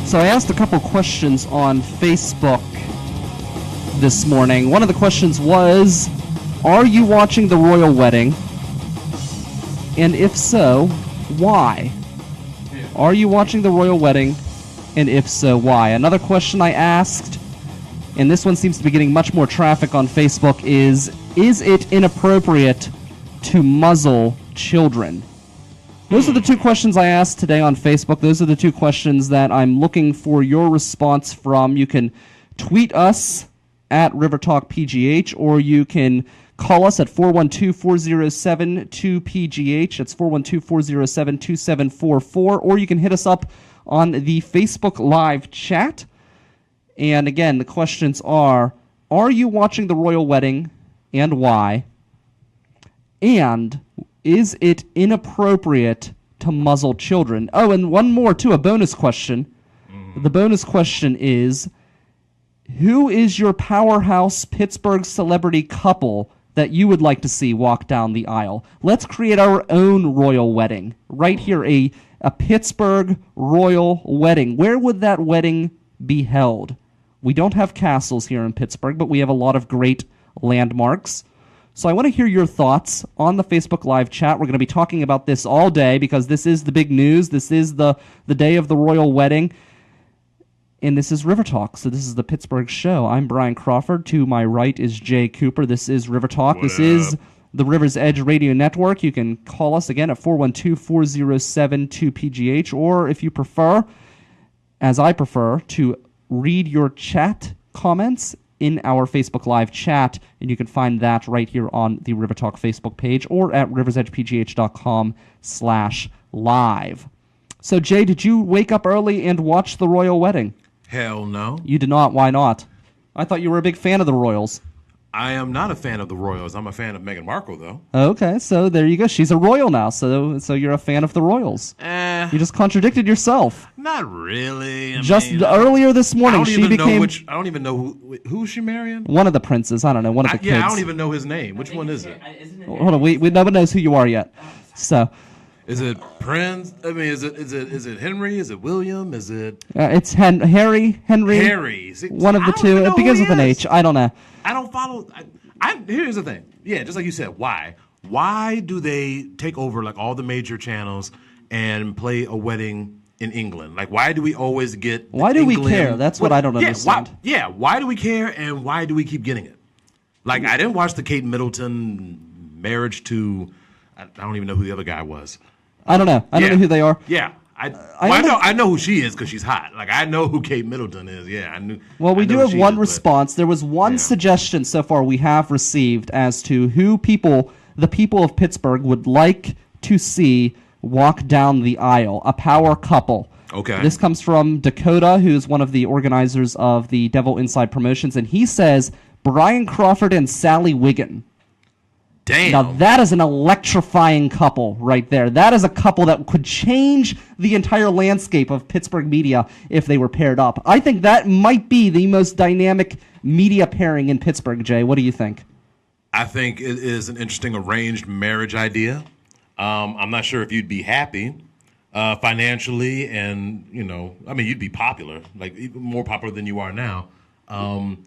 So I asked a couple questions on Facebook this morning. One of the questions was, are you watching the royal wedding? And if so, why? Are you watching the royal wedding? And if so, why? Another question I asked, and this one seems to be getting much more traffic on Facebook, is it inappropriate to muzzle children? Those are the two questions I asked today on Facebook. Those are the two questions that I'm looking for your response from. You can tweet us at RiverTalkPGH, or you can call us at 412-407-2PGH. That's 412-407-2744. Or you can hit us up on the Facebook Live chat. And again, the questions are you watching the royal wedding, and why? And is it inappropriate to muzzle children? Oh, and one more, too, a bonus question. The bonus question is, who is your powerhouse Pittsburgh celebrity couple that you would like to see walk down the aisle? Let's create our own royal wedding. Right here, a Pittsburgh royal wedding. Where would that wedding be held? We don't have castles here in Pittsburgh, but we have a lot of great landmarks. So I want to hear your thoughts on the Facebook Live chat. We're going to be talking about this all day because this is the big news. This is the day of the royal wedding. And this is River Talk. So this is the Pittsburgh show. I'm Brian Crawford. To my right is Jay Cooper. This is River Talk. This is the River's Edge Radio Network. You can call us again at 412-407-2PGH, or if you prefer, as I prefer, to read your chat comments in our Facebook Live chat, and you can find that right here on the River Talk Facebook page or at riversedgepgh.com/live. So, Jay, did you wake up early and watch the royal wedding? Hell no. You did not. Why not? I thought you were a big fan of the royals. I am not a fan of the royals. I'm a fan of Meghan Markle, though. Okay, so there you go. She's a royal now, so you're a fan of the royals. You just contradicted yourself. Not really. Earlier this morning, she became... I don't even know who's she marrying? One of the princes. I don't know. One of the kids. Yeah, I don't even know his name. Which one is it? Hold on. No one knows who you are yet. So... Is it Prince? I mean, is it Henry? Is it William? Is it? It's Harry. Harry. See, one of the two. It begins with an H. I don't know. I don't follow. Here's the thing. Yeah, just like you said. Why? Why do they take over like all the major channels and play a wedding in England? Like, why do we always get? Why do we care? That's what I don't understand. Why do we care, and why do we keep getting it? Like, I didn't watch the Kate Middleton marriage to. I don't even know who the other guy was. I don't know. I don't know who they are. Yeah. I know who she is because she's hot. Like, I know who Kate Middleton is. Yeah, I knew. Well, we do have one response. There was one suggestion so far we have received as to who the people of Pittsburgh would like to see walk down the aisle. A power couple. Okay. This comes from Dakota, who's one of the organizers of the Devil Inside Promotions, and he says Brian Crawford and Sally Wiggin. Damn. Now, that is an electrifying couple right there. That is a couple that could change the entire landscape of Pittsburgh media if they were paired up. I think that might be the most dynamic media pairing in Pittsburgh, Jay. What do you think? I think it is an interesting arranged marriage idea. I'm not sure if you'd be happy financially and, you'd be popular, like even more popular than you are now. I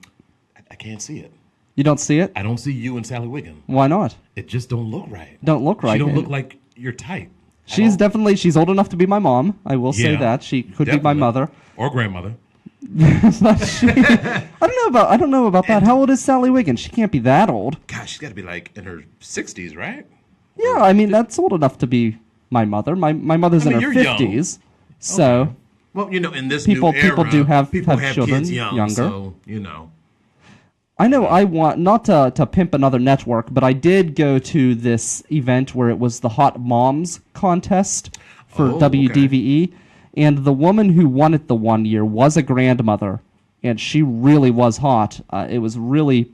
can't see it. You don't see it? I don't see you and Sally Wiggin. Why not? It just don't look right. Don't look right. She don't look like your type. She's old enough to be my mom. I will say that. She could be my mother. Or grandmother. I don't know about that. How old is Sally Wiggin? She can't be that old. Gosh, she's got to be like in her 60s, right? Yeah, that's old enough to be my mother. My mother's in her 50s. Young. So, okay. Well, in this people new era, people do have children kids younger. So, I know I want, not to pimp another network, but I did go to this event where it was the Hot Moms contest for WDVE, okay. And the woman who won it the one year was a grandmother, and she really was hot. It was really,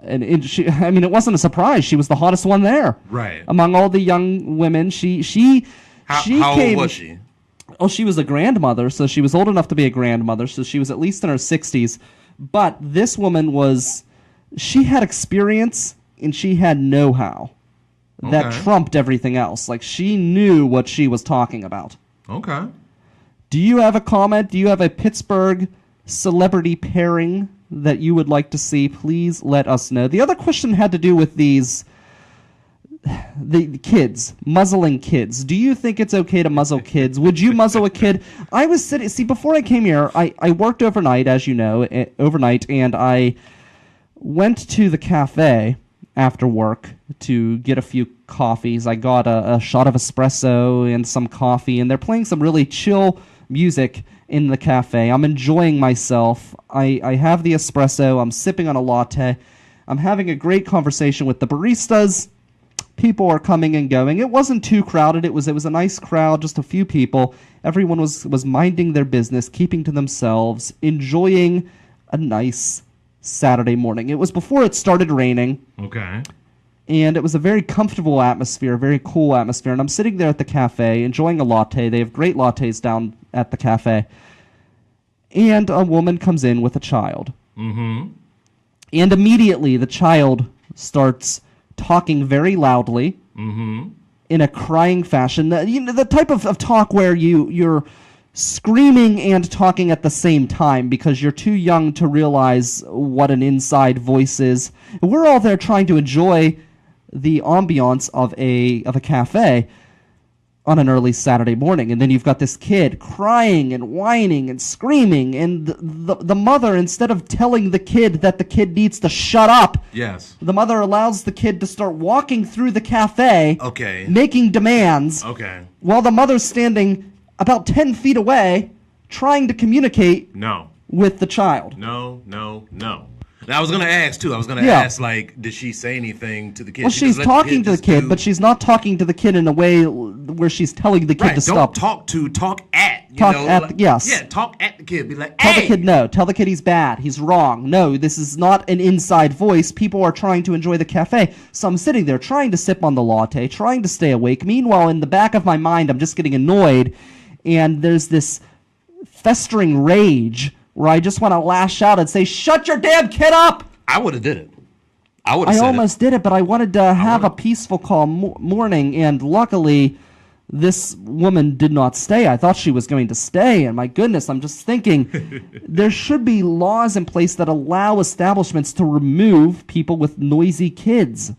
it wasn't a surprise. She was the hottest one there. Right. Among all the young women, How old was she? Oh, she was a grandmother, so she was old enough to be a grandmother, so she was at least in her 60s. But this woman she had experience and she had know-how that trumped everything else. Like, she knew what she was talking about. Okay. Do you have a comment? Do you have a Pittsburgh celebrity pairing that you would like to see? Please let us know. The other question had to do with the kids, muzzling kids. Do you think it's okay to muzzle kids? Would you muzzle a kid? I was sitting, before I came here, I worked overnight, as you know, and I went to the cafe after work to get a few coffees. I got a shot of espresso and some coffee, and they're playing some really chill music in the cafe. I'm enjoying myself. I have the espresso. I'm sipping on a latte. I'm having a great conversation with the baristas. People are coming and going. It wasn't too crowded. It was a nice crowd, just a few people. Everyone was minding their business, keeping to themselves, enjoying a nice Saturday morning. It was before it started raining. Okay. And it was a very comfortable atmosphere, very cool atmosphere. And I'm sitting there at the cafe enjoying a latte. They have great lattes down at the cafe. And a woman comes in with a child. Mm-hmm. And immediately the child starts talking very loudly in a crying fashion. The type of talk where you're screaming and talking at the same time because you're too young to realize what an inside voice is. We're all there trying to enjoy the ambiance of a cafe on an early Saturday morning, and then you've got this kid crying and whining and screaming, and the mother, instead of telling the kid that the kid needs to shut up, yes, the mother allows the kid to start walking through the cafe, making demands, while the mother's standing about 10 feet away trying to communicate with the child. No. Now, I was going to ask, too. I was going to ask, like, did she say anything to the kid? Well, she's talking to the kid, but she's not talking to the kid in a way where she's telling the kid to stop. Talk at. Yes. Yeah, talk at the kid. Be like, Tell the kid no. Tell the kid he's bad. He's wrong. No, this is not an inside voice. People are trying to enjoy the cafe. So I'm sitting there trying to sip on the latte, trying to stay awake. Meanwhile, in the back of my mind, I'm just getting annoyed, and there's this festering rage where I just want to lash out and say, shut your damn kid up! I would have did it. I almost did it, but I wanted to have a peaceful, calm morning, and luckily, this woman did not stay. I thought she was going to stay, and my goodness, I'm just thinking, there should be laws in place that allow establishments to remove people with noisy kids.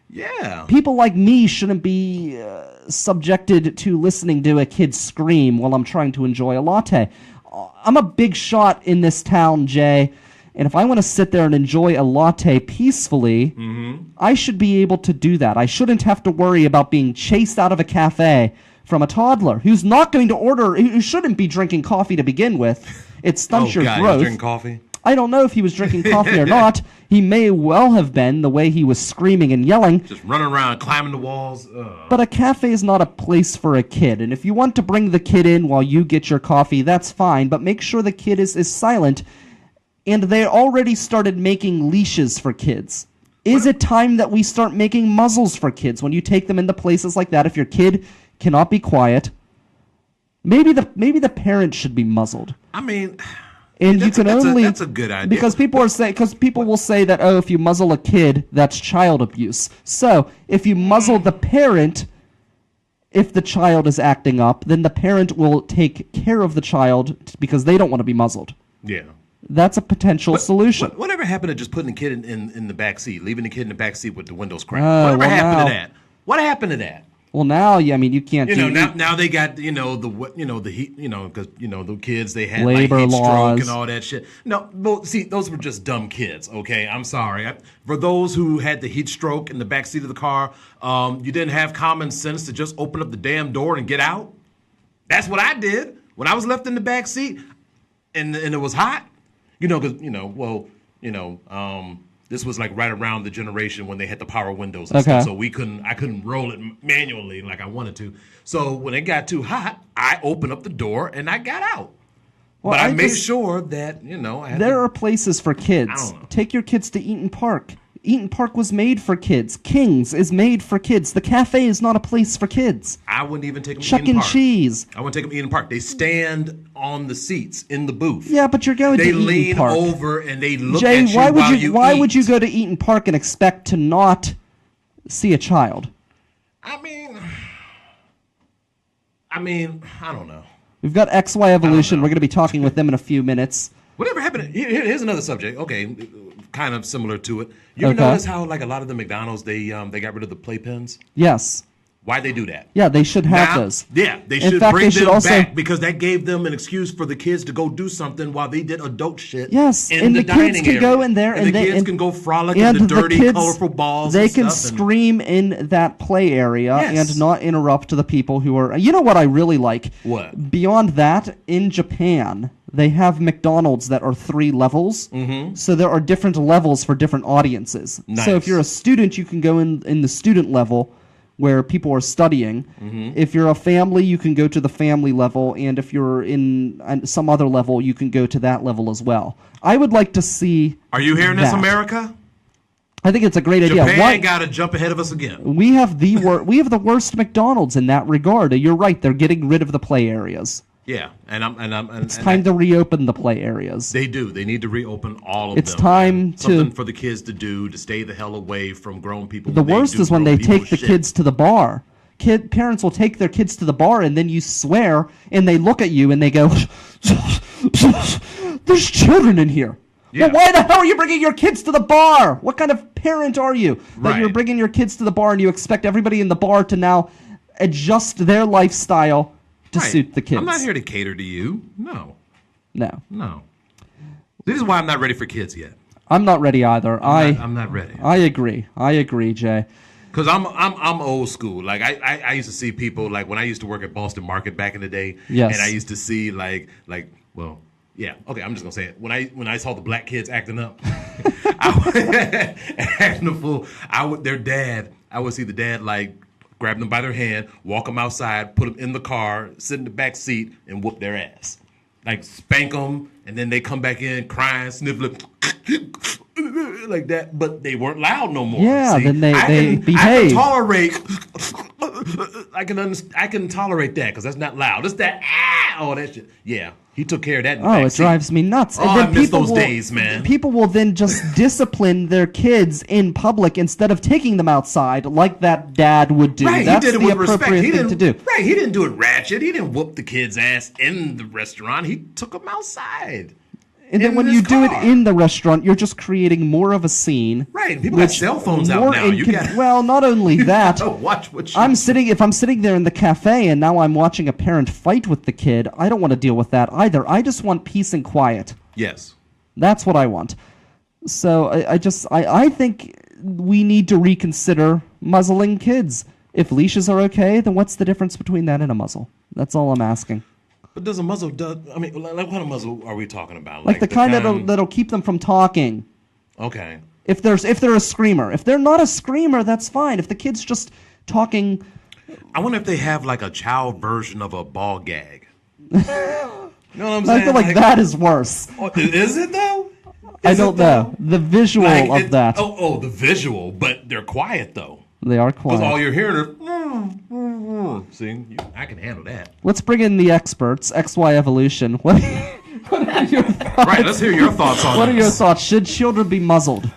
Yeah. People like me shouldn't be subjected to listening to a kid scream while I'm trying to enjoy a latte. I'm a big shot in this town, Jay, and if I want to sit there and enjoy a latte peacefully, I should be able to do that. I shouldn't have to worry about being chased out of a cafe from a toddler who's not going to order, who shouldn't be drinking coffee to begin with. It stunts your growth. Drinking coffee? I don't know if he was drinking coffee or not. He may well have been, the way he was screaming and yelling. Just running around, climbing the walls. But a cafe is not a place for a kid. And if you want to bring the kid in while you get your coffee, that's fine. But make sure the kid is silent. And they already started making leashes for kids. Is it time that we start making muzzles for kids when you take them into places like that? If your kid cannot be quiet, maybe the parent should be muzzled. I mean... And you can only that's a good idea because people will say that, oh, if you muzzle a kid, that's child abuse. So if you muzzle the parent, if the child is acting up, then the parent will take care of the child because they don't want to be muzzled. Yeah, that's a potential solution. Whatever happened to just putting the kid in the back seat, leaving the kid in the back seat with the windows cracked? Whatever happened to that? What happened to that? Well, now, yeah, I mean, you can't. Now they got the heat, because the kids, they had labor like heat laws stroke and all that shit. No, well, see, those were just dumb kids. Okay, I'm sorry. For those who had the heat stroke in the back seat of the car, you didn't have common sense to just open up the damn door and get out. That's what I did when I was left in the back seat, and it was hot. This was like right around the generation when they had the power windows and stuff, so I couldn't roll it manually like I wanted to. So when it got too hot, I opened up the door and I got out. Well, but I made sure that, there are places for kids. I don't know. Take your kids to Eaton Park. Eaton Park was made for kids. King's is made for kids. The cafe is not a place for kids. I wouldn't even take them to Chuck Eaton and Park. Cheese. I wouldn't take them to Eaton Park. They stand on the seats in the booth. Yeah, but you're going to Eaton Park. They lean over and they look Jay, at you while you eat. Why would you go to Eaton Park and expect to not see a child? I mean, I don't know. We've got XY Evolution. We're going to be talking with them in a few minutes. Whatever happened? Here's another subject. Okay, kind of similar to it. You ever notice how like a lot of the McDonald's they got rid of the playpens? Yes. Why'd they do that? Yeah, they should have those. Yeah, they should bring them back because that gave them an excuse for the kids to go do something while they did adult shit. Yes, in and the kids can area. go in there, and the kids can go frolic in the dirty, colorful balls. They and can stuff scream in that play area and not interrupt the people who are. You know what I really like? What? Beyond that, in Japan, they have McDonald's that are 3 levels. Mm-hmm. So there are different levels for different audiences. Nice. So if you're a student, you can go in the student level, where people are studying. Mm-hmm. If you're a family, you can go to the family level, and if you're in some other level, you can go to that level as well. I would like to see. Are you hearing this, America? I think it's a great idea. Japan got to jump ahead of us again. We have the worst McDonald's in that regard. You're right; they're getting rid of the play areas. Yeah, it's time to reopen the play areas. They do. They need to reopen all of them. It's time something for the kids to do to stay the hell away from grown people. The worst is when they take the kids to the bar. Parents will take their kids to the bar, and then you swear, and they look at you and they go, "There's children in here." Yeah. Well, why the hell are you bringing your kids to the bar? What kind of parent are you that you're bringing your kids to the bar and you expect everybody in the bar to now adjust their lifestyle to suit the kids? I'm not here to cater to you. No. No. This is why I'm not ready for kids yet. I'm not ready either. I'm not ready. I agree, Jay. Because I'm old school. Like I used to see people like when I used to work at Boston Market back in the day. Yes. And I used to see yeah. Okay, I'm just gonna say it. When I saw the black kids acting up, acting a fool, I would see the dad like grab them by their hand, walk them outside, put them in the car, sit in the back seat, and whoop their ass. Like spank them, and then they come back in crying, sniffling, like that. But they weren't loud no more. Yeah, see? then they behave. I can tolerate that because that's not loud. It's that all that shit. Yeah, he took care of that. It drives me nuts. Oh, I miss those days, man. People will then just discipline their kids in public instead of taking them outside, like that dad would do. Right, that's he did it the with appropriate respect. thing to do. Right, he didn't do it ratchet. He didn't whoop the kid's ass in the restaurant. He took them outside. And then when you do it in the restaurant, you're just creating more of a scene. Right. People got cell phones out now. Well, not only that. Watch what if I'm sitting there in the cafe and now I'm watching a parent fight with the kid, I don't want to deal with that either. I just want peace and quiet. Yes. That's what I want. So I think we need to reconsider muzzling kids. If leashes are okay, then what's the difference between that and a muzzle? That's all I'm asking. But does a muzzle like what kind of muzzle are we talking about? Like the kind that'll keep them from talking. Okay. If they're a screamer. If they're not a screamer, that's fine. If the kid's just talking. I wonder if they have like a child version of a ball gag. You know what I'm saying? I feel like that is worse. Is it though? I don't know. The visual of that. Oh, the visual, but they're quiet though. They are quiet. Because all you're hearing is, see, I can handle that. Let's bring in the experts. XY Evolution. What are your thoughts? Right, let's hear your thoughts on What are your thoughts? Should children be muzzled?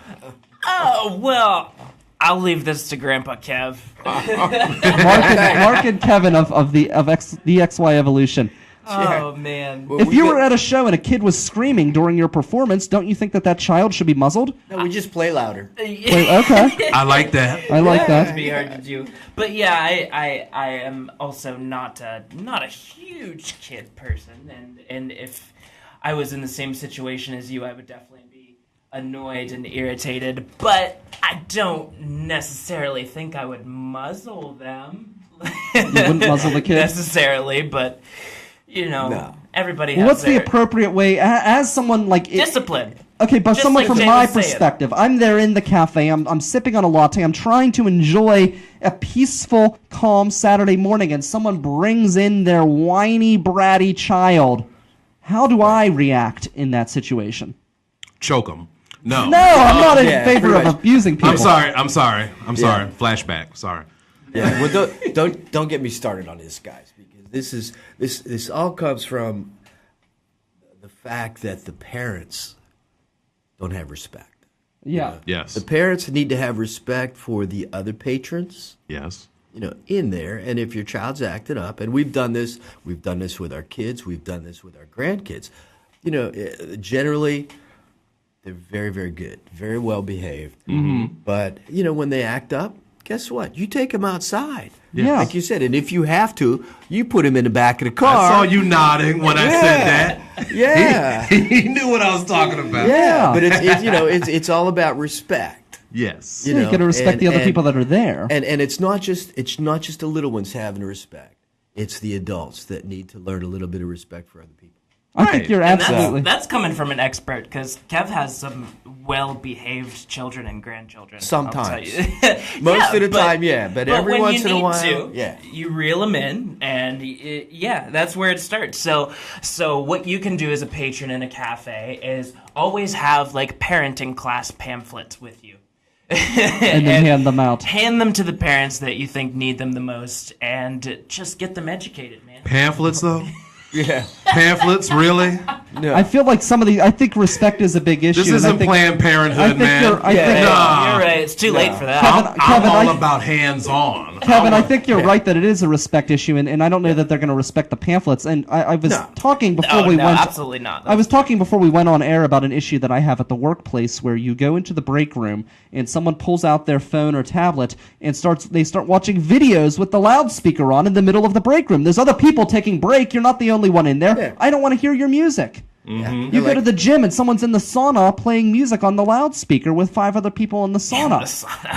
Oh, well, I'll leave this to Grandpa Kev. Mark and Kevin of the XY Evolution. Oh, man. If you were at a show and a kid was screaming during your performance, don't you think that child should be muzzled? No, we just play louder. Okay. I like that. I like that. It'd be hard to do. But yeah, I am also not a huge kid person, and if I was in the same situation as you, I would definitely be annoyed and irritated. But I don't necessarily think I would muzzle them. You wouldn't muzzle the kid? Necessarily, but... everybody has what's the appropriate way, as someone like... Discipline. Okay, but Just someone like from Jay my was saying. perspective, I'm there in the cafe, I'm sipping on a latte, I'm trying to enjoy a peaceful, calm Saturday morning, and someone brings in their whiny, bratty child. How do I react in that situation? Choke them. No, I'm not in favor of abusing people. I'm sorry. Flashback. Sorry. Yeah, well, don't get me started on this, guys, because this all comes from the fact that the parents don't have respect. Yeah. Yes. The parents need to have respect for the other patrons. Yes. in there. And if your child's acting up, and we've done this with our kids, we've done this with our grandkids. Generally, they're very, very good, very well behaved. But when they act up, guess what? You take them outside. Yeah. Like you said, and if you have to, you put them in the back of the car. I saw you nodding when I said that. Yeah. He knew what I was talking about. Yeah. But it's all about respect. Yes. You got to respect the other people that are there. And it's not just the little ones having respect. It's the adults that need to learn a little bit of respect for other people. I think you're And absolutely. that's coming from an expert, because Kev has some well-behaved children and grandchildren. Sometimes. I'll tell you. Most of the time, yeah. But every when once you in a need while, to, you reel them in, and that's where it starts. So what you can do as a patron in a cafe is always have like parenting class pamphlets with you. and then hand them out. Hand them to the parents that you think need them the most, and just get them educated, man. Pamphlets, though? Yeah. Pamphlets, really? No. I feel like I think respect is a big issue. This and I isn't think, Planned Parenthood, man. You're right. It's too late for that. I'm Kevin, all about hands-on. Kevin, I think you're right that it is a respect issue, and I don't know that they're going to respect the pamphlets. And I was talking before we went. Absolutely not. I was talking before we went on air about an issue that I have at the workplace, where you go into the break room and someone pulls out their phone or tablet and they start watching videos with the loudspeaker on in the middle of the break room. There's other people taking break. You're not the only one in there. Yeah. I don't want to hear your music. Mm-hmm. You go to the gym and someone's in the sauna playing music on the loudspeaker with 5 other people in the sauna.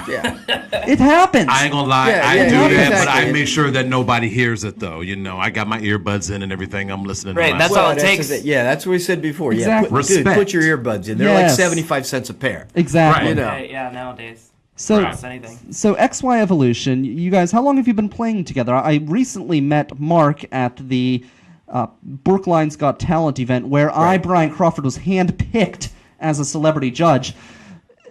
Yeah. It happens. I ain't gonna lie, Yeah, I yeah, do yeah, that, but exactly. I make sure that nobody hears it, though. I got my earbuds in and everything. I'm listening Right, to my that's all it takes. Yeah, that's what we said before. Exactly. Yeah, Respect. put your earbuds in. They're like Yes. 75 cents a pair. Exactly. Right. Yeah, nowadays. So, Costs anything. so XY Evolution, you guys, how long have you been playing together? I recently met Mark at the Brookline's Got Talent event, where Brian Crawford, was handpicked as a celebrity judge.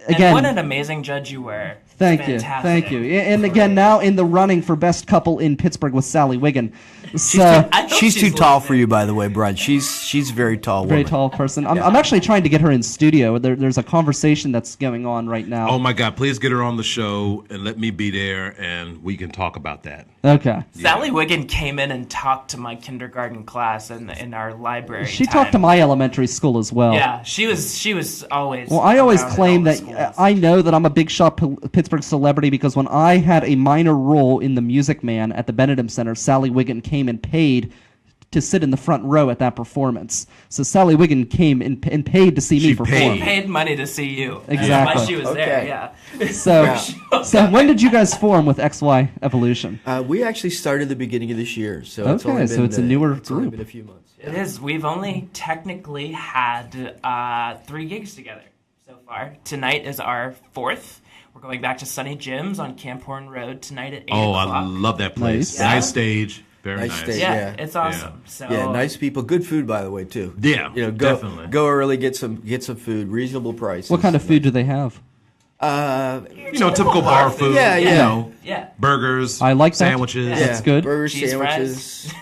Again, And what an amazing judge you were. Thank you. And again, now in the running for best couple in Pittsburgh with Sally Wiggin. So, She's too tall for you, by the way, Brian. She's a very tall woman. very tall person. I'm actually trying to get her in studio. There's a conversation that's going on right now. Oh, my God. Please get her on the show and let me be there, and we can talk about that. Okay. Sally Wiggin came in and talked to my kindergarten class in our library. She talked to my elementary school as well. Yeah, she was always. Well, I always around in claim all the that schools. I know that I'm a big shot Pittsburgh celebrity, because when I had a minor role in The Music Man at the Benedum Center, Sally Wiggin came and paid to sit in the front row at that performance. So Sally Wiggin came and paid to see me She perform. paid money to see you. Exactly. That's why she was there. Okay. Yeah. So when did you guys form with XY Evolution? We actually started the beginning of this year, so it's Okay, only so been, it's a newer it's only group. been a few months. It is. We've only technically had 3 gigs together so far. Tonight is our 4th. We're going back to Sunny Jim's on Camp Horn Road tonight at 8 Oh, o'clock. I love that place. Nice. Yeah. Nice stage. Very Nice nice. stage. Yeah, Yeah. it's awesome. So Yeah, nice people, good food, by the way, too. Yeah, go definitely. Go early, get some food, reasonable prices. What kind of food do they have? Typical bar food. Yeah, yeah. Yeah. Burgers. I like that. sandwiches. Yeah. That's good. Burgers, Cheese sandwiches.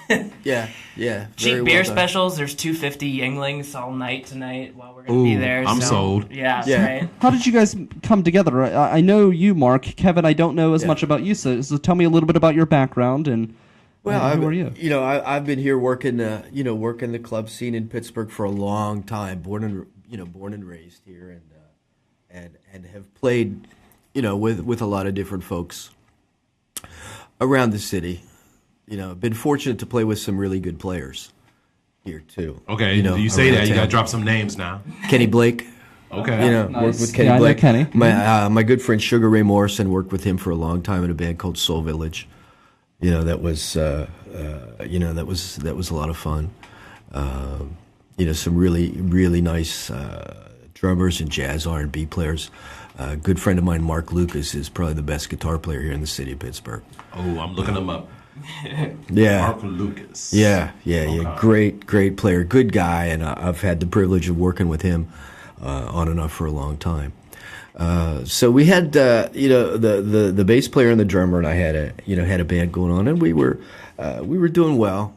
yeah. Very Cheap well beer done. specials. There's 250 Yinglings all night tonight while we're going to be Ooh, there. I'm so, sold. Yeah, Yeah. right. How did you guys come together? I know you, Mark. Kevin, I don't know as Yeah. much about you, so tell me a little bit about your background and who are you? I've been here working the club scene in Pittsburgh for a long time. Born and raised here, and have played, with a lot of different folks around the city. Been fortunate to play with some really good players here too. Okay, you say around that. You got to town. drop some names now. Kenny Blake. Okay. Worked with Kenny Yeah, I know Blake. Kenny. My good friend Sugar Ray Morrison, worked with him for a long time in a band called Soul Village. That was a lot of fun. Some really, really nice drummers and jazz R&B players. A good friend of mine, Mark Lucas, is probably the best guitar player here in the city of Pittsburgh. Oh, I'm looking them up. Yeah. Mark Lucas. Yeah. Okay. Great player, good guy, and I've had the privilege of working with him on and off for a long time. So we had, the bass player and the drummer, and I had a band going on, and we were doing well,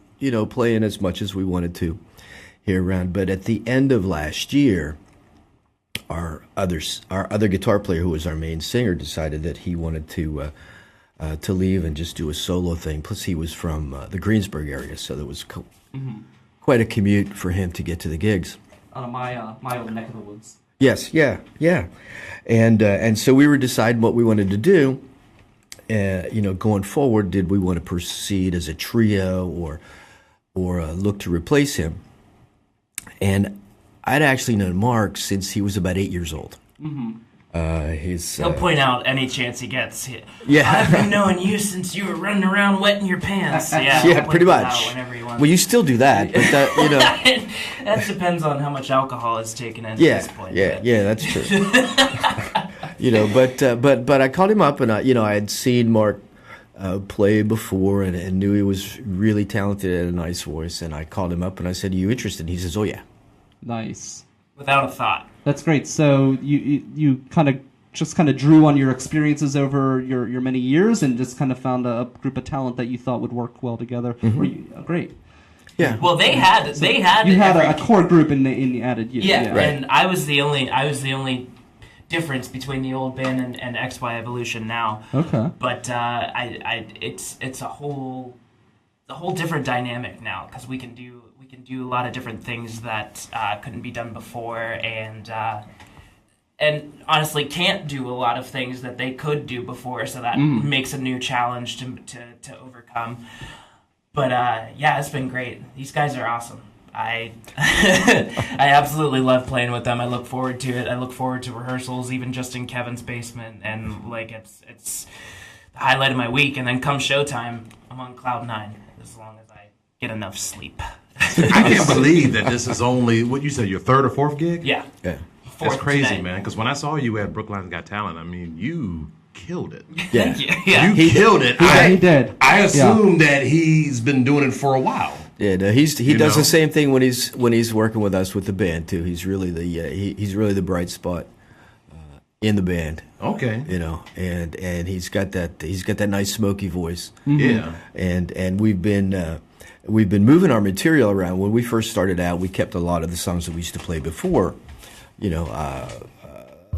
playing as much as we wanted to here around. But at the end of last year, our other guitar player, who was our main singer, decided that he wanted to to leave and just do a solo thing. Plus, he was from the Greensburg area, so there was quite a commute for him to get to the gigs. Out of my old neck of the woods. Yes, yeah. And so we were deciding what we wanted to do. Going forward, did we want to proceed as a trio or look to replace him? And I'd actually known Mark since he was about 8 years old. He'll point out any chance he gets. Yeah. I've been knowing you since you were running around wetting your pants. Yeah, yeah, pretty much. Well, you still do that, but that depends on how much alcohol is taken in at this point. Yeah, that's true. But I called him up, and I had seen Mark play before, and knew he was really talented and a nice voice. And I called him up, and I said, "Are you interested?" And he says, "Oh yeah." Nice. Without a thought. That's great. So you kind of drew on your experiences over your many years and just kind of found a group of talent that you thought would work well together. Great. Yeah. Well, they had you had a core group in the added. Yeah, right. And I was the only difference between the old band and XY Evolution now. Okay. But it's a whole different dynamic now because we can do a lot of different things that couldn't be done before, and honestly can't do a lot of things that they could do before. So that makes a new challenge to overcome. But it's been great. These guys are awesome. I I absolutely love playing with them. I look forward to it. I look forward to rehearsals, even just in Kevin's basement, and like it's the highlight of my week. And then come showtime, I'm on cloud 9 as long as I get enough sleep. I can't believe that this is only what you said, your third or fourth gig. Yeah. That's crazy, tonight. Man. Because when I saw you at Brookline's Got Talent, I mean, you killed it. Yeah, you killed it. He did. I assume that he's been doing it for a while. Yeah, no, he does the same thing when he's working with us with the band too. He's really he's really the bright spot in the band. Okay, and he's got that nice smoky voice. Yeah, and we've been moving our material around. When we first started out, we kept a lot of the songs that we used to play before,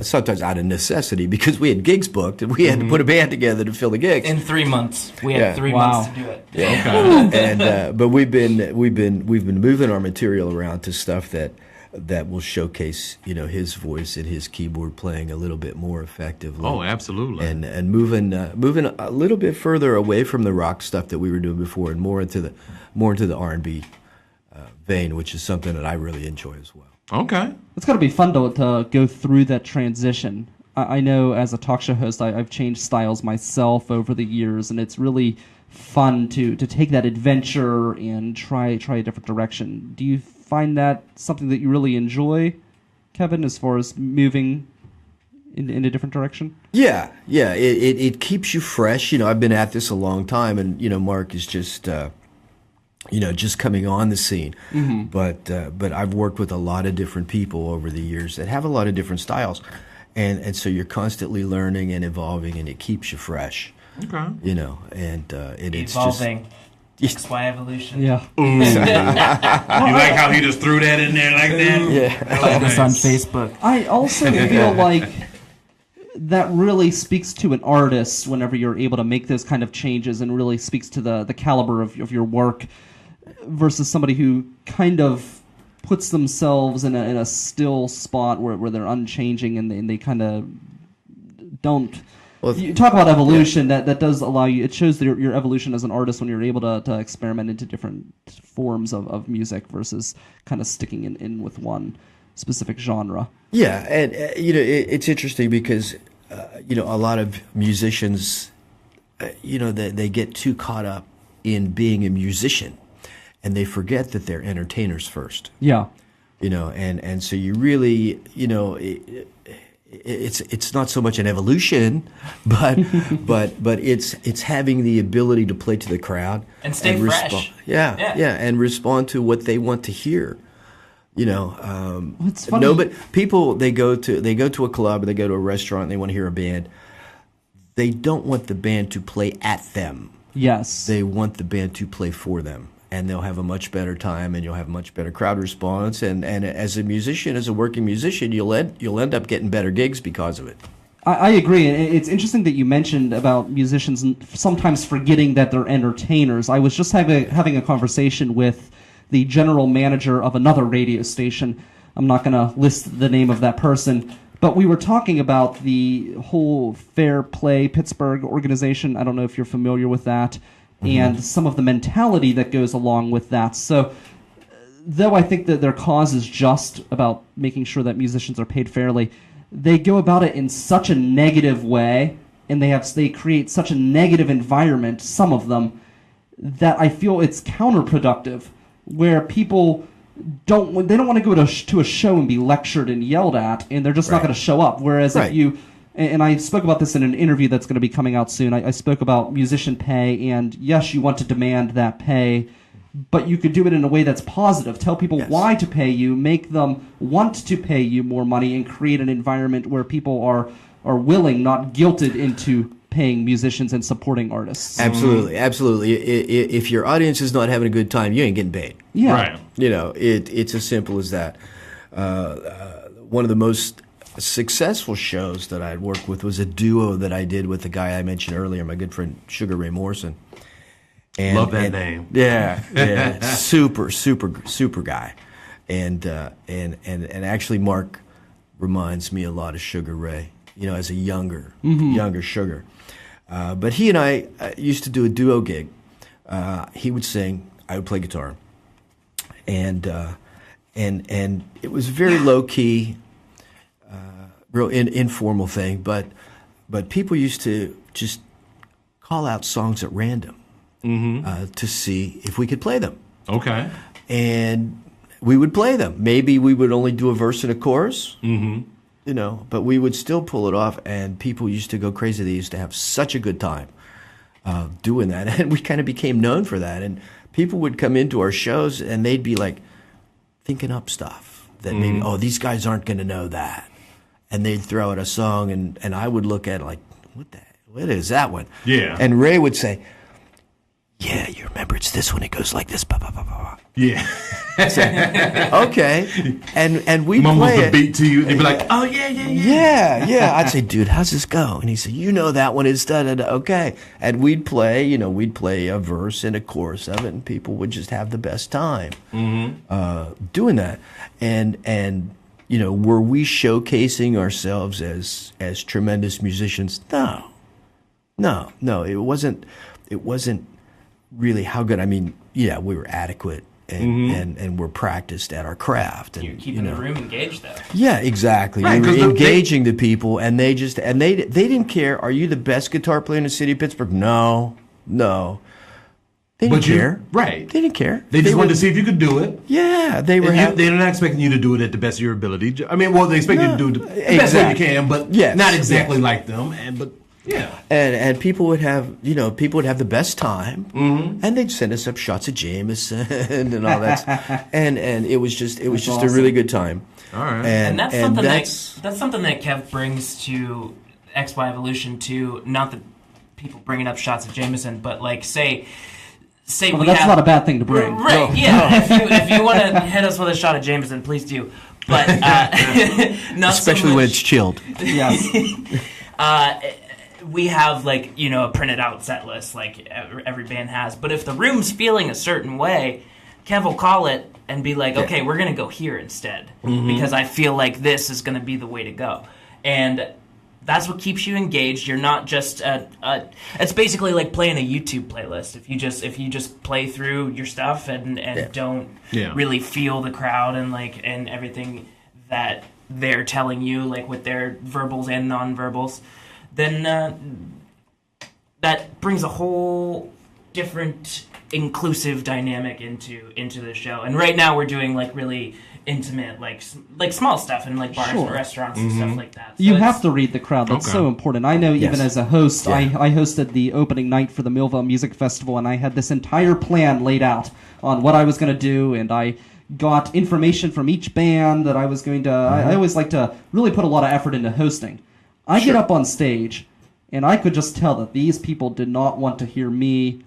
sometimes out of necessity because we had gigs booked and we had to put a band together to fill the gigs. In 3 months, we had 3 months to do it. Yeah. Okay. But we've been moving our material around to stuff that will showcase his voice and his keyboard playing a little bit more effectively. Oh, absolutely. And moving a little bit further away from the rock stuff that we were doing before and more into the R&B vein, which is something that I really enjoy as well. Okay. It's got to be fun to go through that transition. I know as a talk show host, I've changed styles myself over the years, and it's really fun to take that adventure and try a different direction. Do you find that something that you really enjoy, Kevin, as far as moving in a different direction? Yeah. It keeps you fresh. I've been at this a long time, and Mark is just just coming on the scene. Mm-hmm. But I've worked with a lot of different people over the years that have a lot of different styles, and so you're constantly learning and evolving, and it keeps you fresh. Okay. It's evolving. XY Evolution. Yeah. You like how he just threw that in there like that? Yeah. Like this on Facebook. I also feel like that really speaks to an artist whenever you're able to make those kind of changes, and really speaks to the caliber of your work versus somebody who kind of puts themselves in a still spot where they're unchanging and they kind of don't. Well, you talk about evolution. That does allow you. It shows your evolution as an artist when you're able to experiment into different forms of music versus kind of sticking in with one specific genre. Yeah, and it's interesting because a lot of musicians, they get too caught up in being a musician, and they forget that they're entertainers first. Yeah, and so you really, it's not so much an evolution, but it's having the ability to play to the crowd and stay fresh. Yeah, and respond to what they want to hear. It's funny. No, but people they go to a club or they go to a restaurant and they want to hear a band. They don't want the band to play at them. Yes, they want the band to play for them, and they'll have a much better time, and you'll have a much better crowd response. And as a musician, as a working musician, you'll end up getting better gigs because of it. I agree. It's interesting that you mentioned about musicians sometimes forgetting that they're entertainers. I was just having a conversation with the general manager of another radio station. I'm not going to list the name of that person, but we were talking about the whole Fair Play Pittsburgh organization. I don't know if you're familiar with that, and some of the mentality that goes along with that. So, though I think that their cause is just about making sure that musicians are paid fairly, they go about it in such a negative way, and they create such a negative environment, some of them, that I feel it's counterproductive, where people don't want to go to a show and be lectured and yelled at, and they're just not going to show up. Whereas if you, and I spoke about this in an interview that's going to be coming out soon, I spoke about musician pay, and yes, you want to demand that pay, but you could do it in a way that's positive. Tell people why to pay you, make them want to pay you more money, and create an environment where people are willing, not guilted into paying musicians and supporting artists. Absolutely, absolutely. If your audience is not having a good time, you ain't getting paid. Yeah. Right. It's as simple as that. One of the most successful shows that I'd worked with was a duo that I did with the guy I mentioned earlier, my good friend Sugar Ray Morrison. Love that name. Yeah, super guy, and actually Mark reminds me a lot of Sugar Ray. As a younger Sugar. But he and I used to do a duo gig. He would sing, I would play guitar, and it was very low key, real informal thing. But people used to just call out songs at random to see if we could play them. Okay. And we would play them. Maybe we would only do a verse and a chorus. But we would still pull it off, and people used to go crazy. They used to have such a good time doing that, and we kind of became known for that. And people would come into our shows, and they'd be like thinking up stuff that maybe, these guys aren't going to know that, and they'd throw out a song, and I would look at it like, what is that one? Yeah. And Ray would say, yeah, you remember it's this one. It goes like this. Bah, bah, bah, bah. Yeah. Okay. And we Mumbles play the it. beat to you. They'd be like, oh, yeah. Yeah. I'd say, dude, how's this go? And he'd say, that one is da-da-da. Okay. And we'd play a verse and a chorus of it, and people would just have the best time doing that. And were we showcasing ourselves as tremendous musicians? No. It wasn't really how good. I mean, yeah, we were adequate. And we're practiced at our craft. And, You're keeping the room engaged, though. Yeah, exactly. Right, we were engaging the people, and they didn't care. Are you the best guitar player in the city of Pittsburgh? No. They didn't care. Right. They didn't care. They just wanted to see if you could do it. Yeah, they were. They're not expecting you to do it at the best of your ability. I mean, they expect you to do it the best way you can, but not exactly like them. Yeah. And people would have the best time, and they'd send us up shots of Jameson and all that, and it was just awesome. A really good time. All right. And that's something that Kev brings to XY Evolution too. Not that people bringing up shots of Jameson, but like say well, that's not a bad thing to bring. Right? No. Yeah. If you want to hit us with a shot of Jameson, please do. But not especially so when it's chilled. Yes. We have a printed out set list like every band has. But if the room's feeling a certain way, Kev will call it and be like, okay, we're going to go here instead because I feel like this is going to be the way to go. And that's what keeps you engaged. You're not just it's basically like playing a YouTube playlist. If you just play through your stuff and don't really feel the crowd and everything that they're telling you, like with their verbals and non-verbals, then that brings a whole different inclusive dynamic into the show. And right now we're doing really intimate, like small stuff in bars and restaurants and stuff like that. So you have to read the crowd. That's so important. I know even as a host, I hosted the opening night for the Millville Music Festival, and I had this entire plan laid out on what I was going to do, and I got information from each band that I was going to... I always like to really put a lot of effort into hosting. I get up on stage, and I could just tell that these people did not want to hear me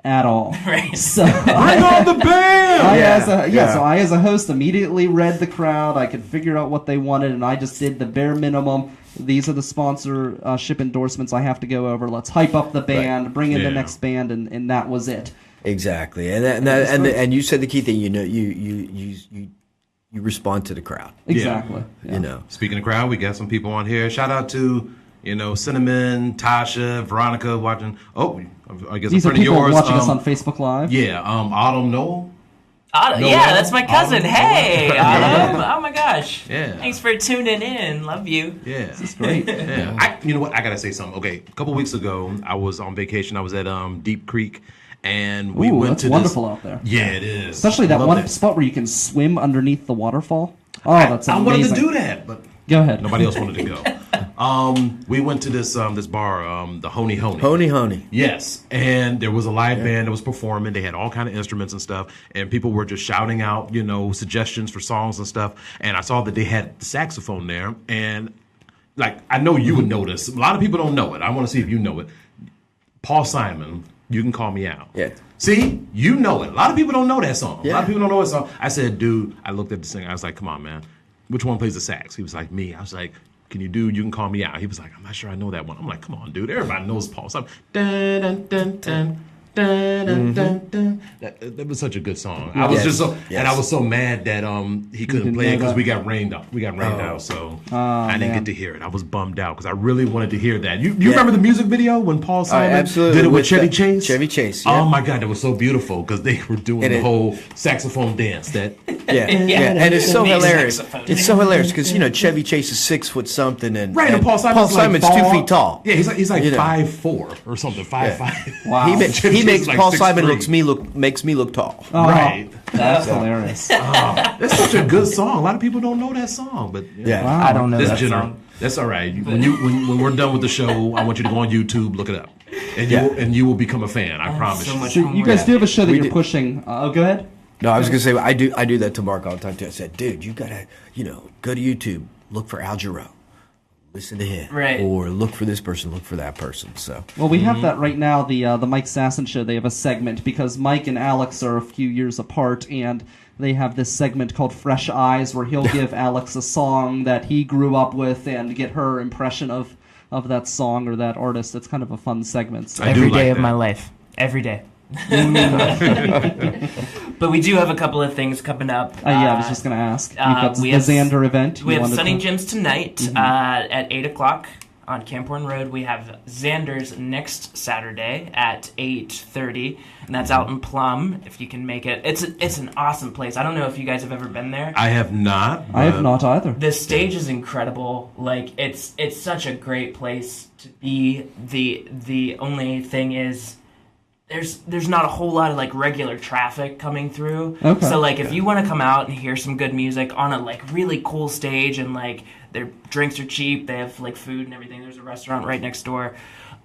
at all. Right. So Bring on the band! I as a host immediately read the crowd. I could figure out what they wanted, and I just did the bare minimum. These are the sponsorship endorsements I have to go over. Let's hype up the band, bring in the next band, and that was it. Exactly, and you said the key thing. You respond to the crowd. Exactly. You know. Speaking of crowd, we got some people on here. Shout out to Cinnamon, Tasha, Veronica watching. Oh, I guess These a are friend of people yours. watching us on Facebook Live. Yeah, Autumn Noel. Yeah, that's my cousin. Autumn. Hey, Autumn. Oh my gosh. Yeah. Thanks for tuning in. Love you. Yeah, This is great. yeah. You know what? I gotta say something. Okay, a couple weeks ago, I was on vacation. I was at Deep Creek, and we went that's to wonderful out there. Yeah, it is. Especially that Love one it. spot where you can swim underneath the waterfall. Oh, that's I amazing. wanted to do that, but Go ahead. nobody else wanted to go. We went to this bar, the Honey. Honey. Yes, and there was a live band that was performing. They had all kind of instruments and stuff, and people were just shouting out, suggestions for songs and stuff. And I saw that they had the saxophone there, and I know you would know this. A lot of people don't know it. I want to see if you know it. Paul Simon, You Can Call Me Out. Yeah. See, you know it. A lot of people don't know that song. Yeah. A lot of people don't know that song. I said, dude, I looked at the singer. I was like, come on, man. Which one plays the sax? He was like, me. I was like, can you do You Can Call Me Out? He was like, I'm not sure I know that one. I'm like, come on, dude. Everybody knows Paul Simon. Dun, dun, dun, dun. Dun, dun, dun, dun. That was such a good song. I was and I was so mad that he couldn't play it because we got rained out. We got rained out, so I didn't get to hear it. I was bummed out because I really wanted to hear that. You remember the music video when Paul Simon did it with Chevy Chase? Chevy Chase. Oh my God, that was so beautiful because they were doing the whole saxophone dance. And it's so Amazing hilarious. saxophone. It's so hilarious because Chevy Chase is 6 foot something, and and Paul Simon's 2 feet tall. Yeah, he's like 5'4" or something, 5'5". Wow. He makes like Paul 6'3". Simon makes me look tall. Oh, Right. That's hilarious. That's such a good song. A lot of people don't know that song, but Yeah. Wow. I don't know That's that general. song. That's all right. When we're done with the show, I want you to go on YouTube, look it up, and you will become a fan. I promise so you. much So you guys do have a show that We you're do. pushing. Go ahead. No, I was gonna say I do that to Mark all the time too. I said, dude, you gotta go to YouTube, look for Al Jarreau, listen to him, Right. or look for this person, look for that person. So Well, we have that right now. The Mike Sasson show. They have a segment because Mike and Alex are a few years apart, and they have this segment called Fresh Eyes, where he'll give Alex a song that he grew up with and get her impression of that song or that artist. It's kind of a fun segment. So. I do Every like day of that. my life. Every day. But we do have a couple of things coming up. Yeah, I was just going to ask. You've got we the have- Zander event. We You have wanted Sunny to- Jim's tonight at 8 o'clock on Camp Horn Road. We have Zanders next Saturday at 8:30, and that's out in Plum, if you can make it. It's an awesome place. I don't know if you guys have ever been there. I have not. I have not either. The stage is incredible. Like, it's such a great place to be. The only thing is there's not a whole lot of like regular traffic coming through. Okay. So like if you want to come out and hear some good music on a like really cool stage, and like their drinks are cheap, they have like food and everything. There's a restaurant right next door.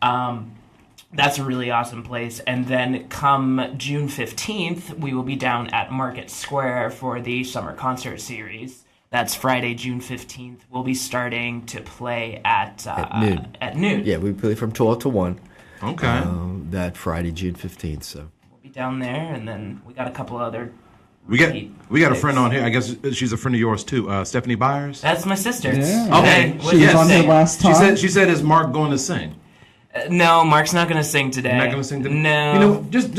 That's a really awesome place. And then come June 15th, we will be down at Market Square for the summer concert series. That's Friday, June 15th. We'll be starting to play at noon. At noon. yeah, we play from 12 to 1. Okay. That Friday, June 15th. So We'll be down there, and then we got a couple other. we got a friend on here. I guess she's a friend of yours too. Stephanie Byers. That's my sister. Yeah. Okay. What She did was you on say? here last time. She said, "Is Mark going to sing? No, Mark's not going to sing today. Not going to sing today? No. You know, just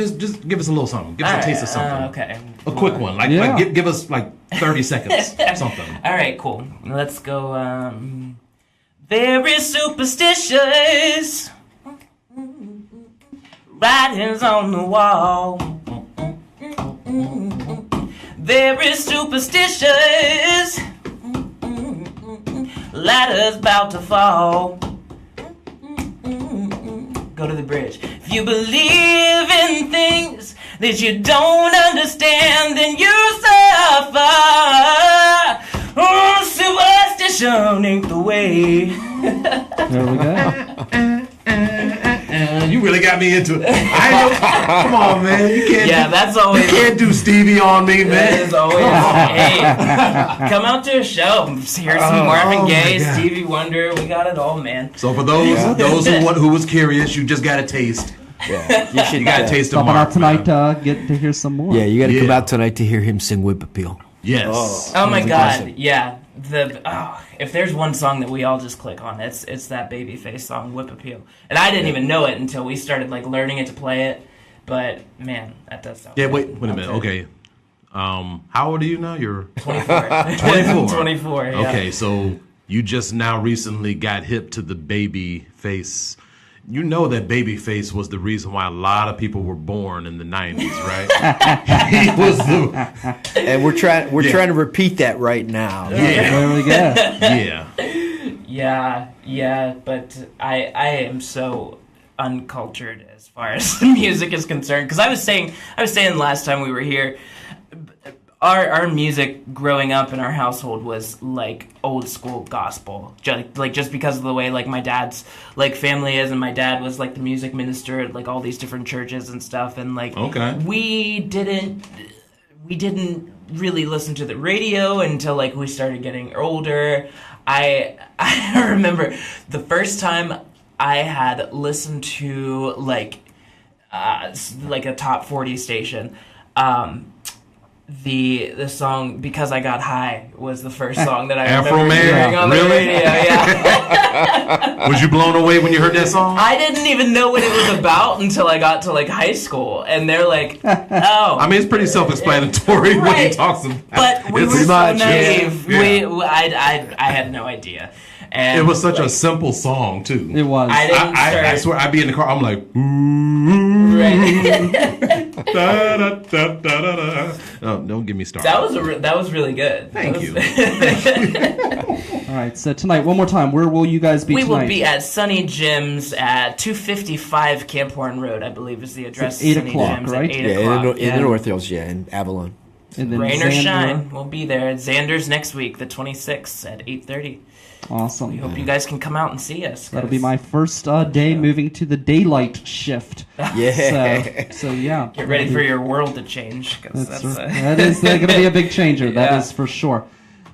give us a little something. Give us a taste of something. Okay. A quick one. Like give us like 30 seconds. Something. All right, cool. Let's go. Very superstitious. Writings on the wall. Very superstitious. Ladders about to fall. Go to the bridge. If you believe in things that you don't understand, then you suffer. Oh, superstition ain't the way. There we go. You really got me into it. I know. Come on, man. You can't. Yeah, that's always. You can't do Stevie on me, That man. is always. Hey, come out to a show. Hear some Marvin Gaye, my God. Stevie Wonder. We got it all, man. So for those who was curious, you just got a taste Yeah, you should. You got to taste the Stopping mark, out tonight man. get to hear some more. Yeah, you got to come Yeah. out tonight to hear him sing "Whip Appeal." Yes. Oh my That's god, awesome. yeah. If there's one song that we all just click on, it's that Babyface song, "Whip Appeal." And I didn't even know it until we started like learning it to play it. But man, that does sound. Yeah, good. wait a minute. Okay. How old are you now? You're 24. 24. 24. Yeah. Okay, so you just now recently got hip to the Babyface. You know that Babyface was the reason why a lot of people were born in the 90s, right? He was the And we're trying to repeat that right now. There we go. yeah. Yeah, but I am so uncultured as far as music is concerned. Because I was saying last time we were here, our music growing up in our household was like old school gospel, just because of the way like my dad's like family is, and my dad was like the music minister at like all these different churches and stuff, and like we didn't really listen to the radio until like we started getting older. I remember the first time I had listened to like a top 40 station. The song "Because I Got High" was the first song that I Afro remember Man? hearing on Really? the radio. Yeah, Was you blown away when you heard that song? I didn't even know what it was about until I got to like high school, and they're like, "Oh." I mean, it's pretty self-explanatory what he Right. talks about. But we It's were so much, naive. yeah. I had no idea. And It was such a simple song too. It was. I didn't I start. swear, I'd be in the car. I'm like, Right. da, da, da, da, da, da. Oh, don't get me started. that was really good. Thank you. All right, so tonight, one more time, where will you guys be We tonight? will be at Sunny Jim's at 255 Camp Horn Road, I believe is the address. It's 8 Sunny o'clock, Jim's right? At 8 Yeah, o'clock. in the North Hills, in Avalon. And then Rain or Zander. shine, we'll be there at Zanders next week, the 26th at 8:30. Awesome. We hope you guys can come out and see us. That'll be my first day moving to the daylight shift. Yeah. So yeah. Get ready for your world to change. 'Cause That is going to be a big changer. That Yeah. is for sure.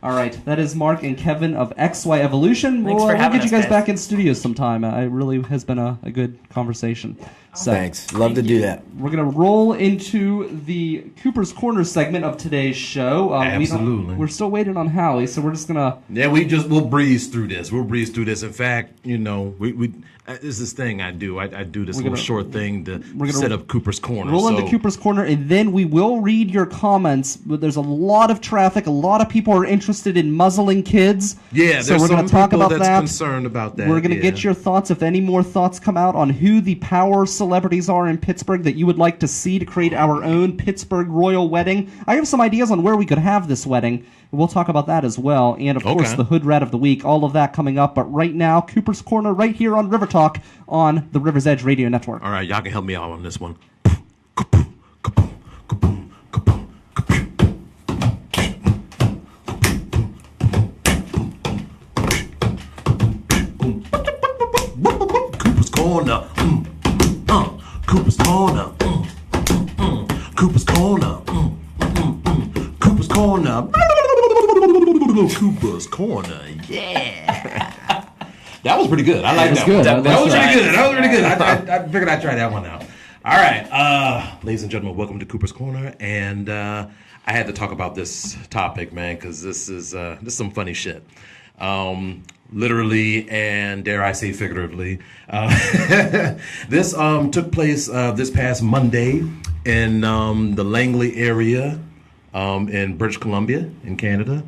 All right, that is Mark and Kevin of XY Evolution. Thanks We'll, for we'll having get you us, guys guys. back in studio sometime. It really has been a good conversation. So Thanks. Love to do that. we're going to roll into the Cooper's Corner segment of today's show. Absolutely. We're still waiting on Hallie, so we're just going to... Yeah, we'll breeze through this. We'll breeze through this. In fact, you know, we it's this thing I do. I do this little short thing to set up Cooper's Corner. Roll into Cooper's Corner, and then we will read your comments. But there's a lot of traffic. A lot of people are interested in muzzling kids. Yeah, so there's we're some going to talk people about that's that. concerned about that. We're going to yeah. get your thoughts. If any more thoughts come out on who the power celebrities are in Pittsburgh that you would like to see to create our own Pittsburgh royal wedding. I have some ideas on where we could have this wedding. We'll talk about that as well. And, of course, the Hoodrat of the Week. All of that coming up. But right now, Cooper's Corner right here on River Talk on the River's Edge Radio Network. All right, y'all can help me out on this one. Cooper's Corner. Cooper's Corner. Cooper's Corner. Cooper's Corner. Cooper's Corner. Yeah. That was pretty good. I like that. good. That was That's pretty good. That was pretty good. I figured I'd try that one out. All right, ladies and gentlemen, welcome to Cooper's Corner, and I had to talk about this topic, man, because this is some funny shit. Literally and dare I say figuratively, this took place this past Monday in the Langley area in British Columbia in Canada.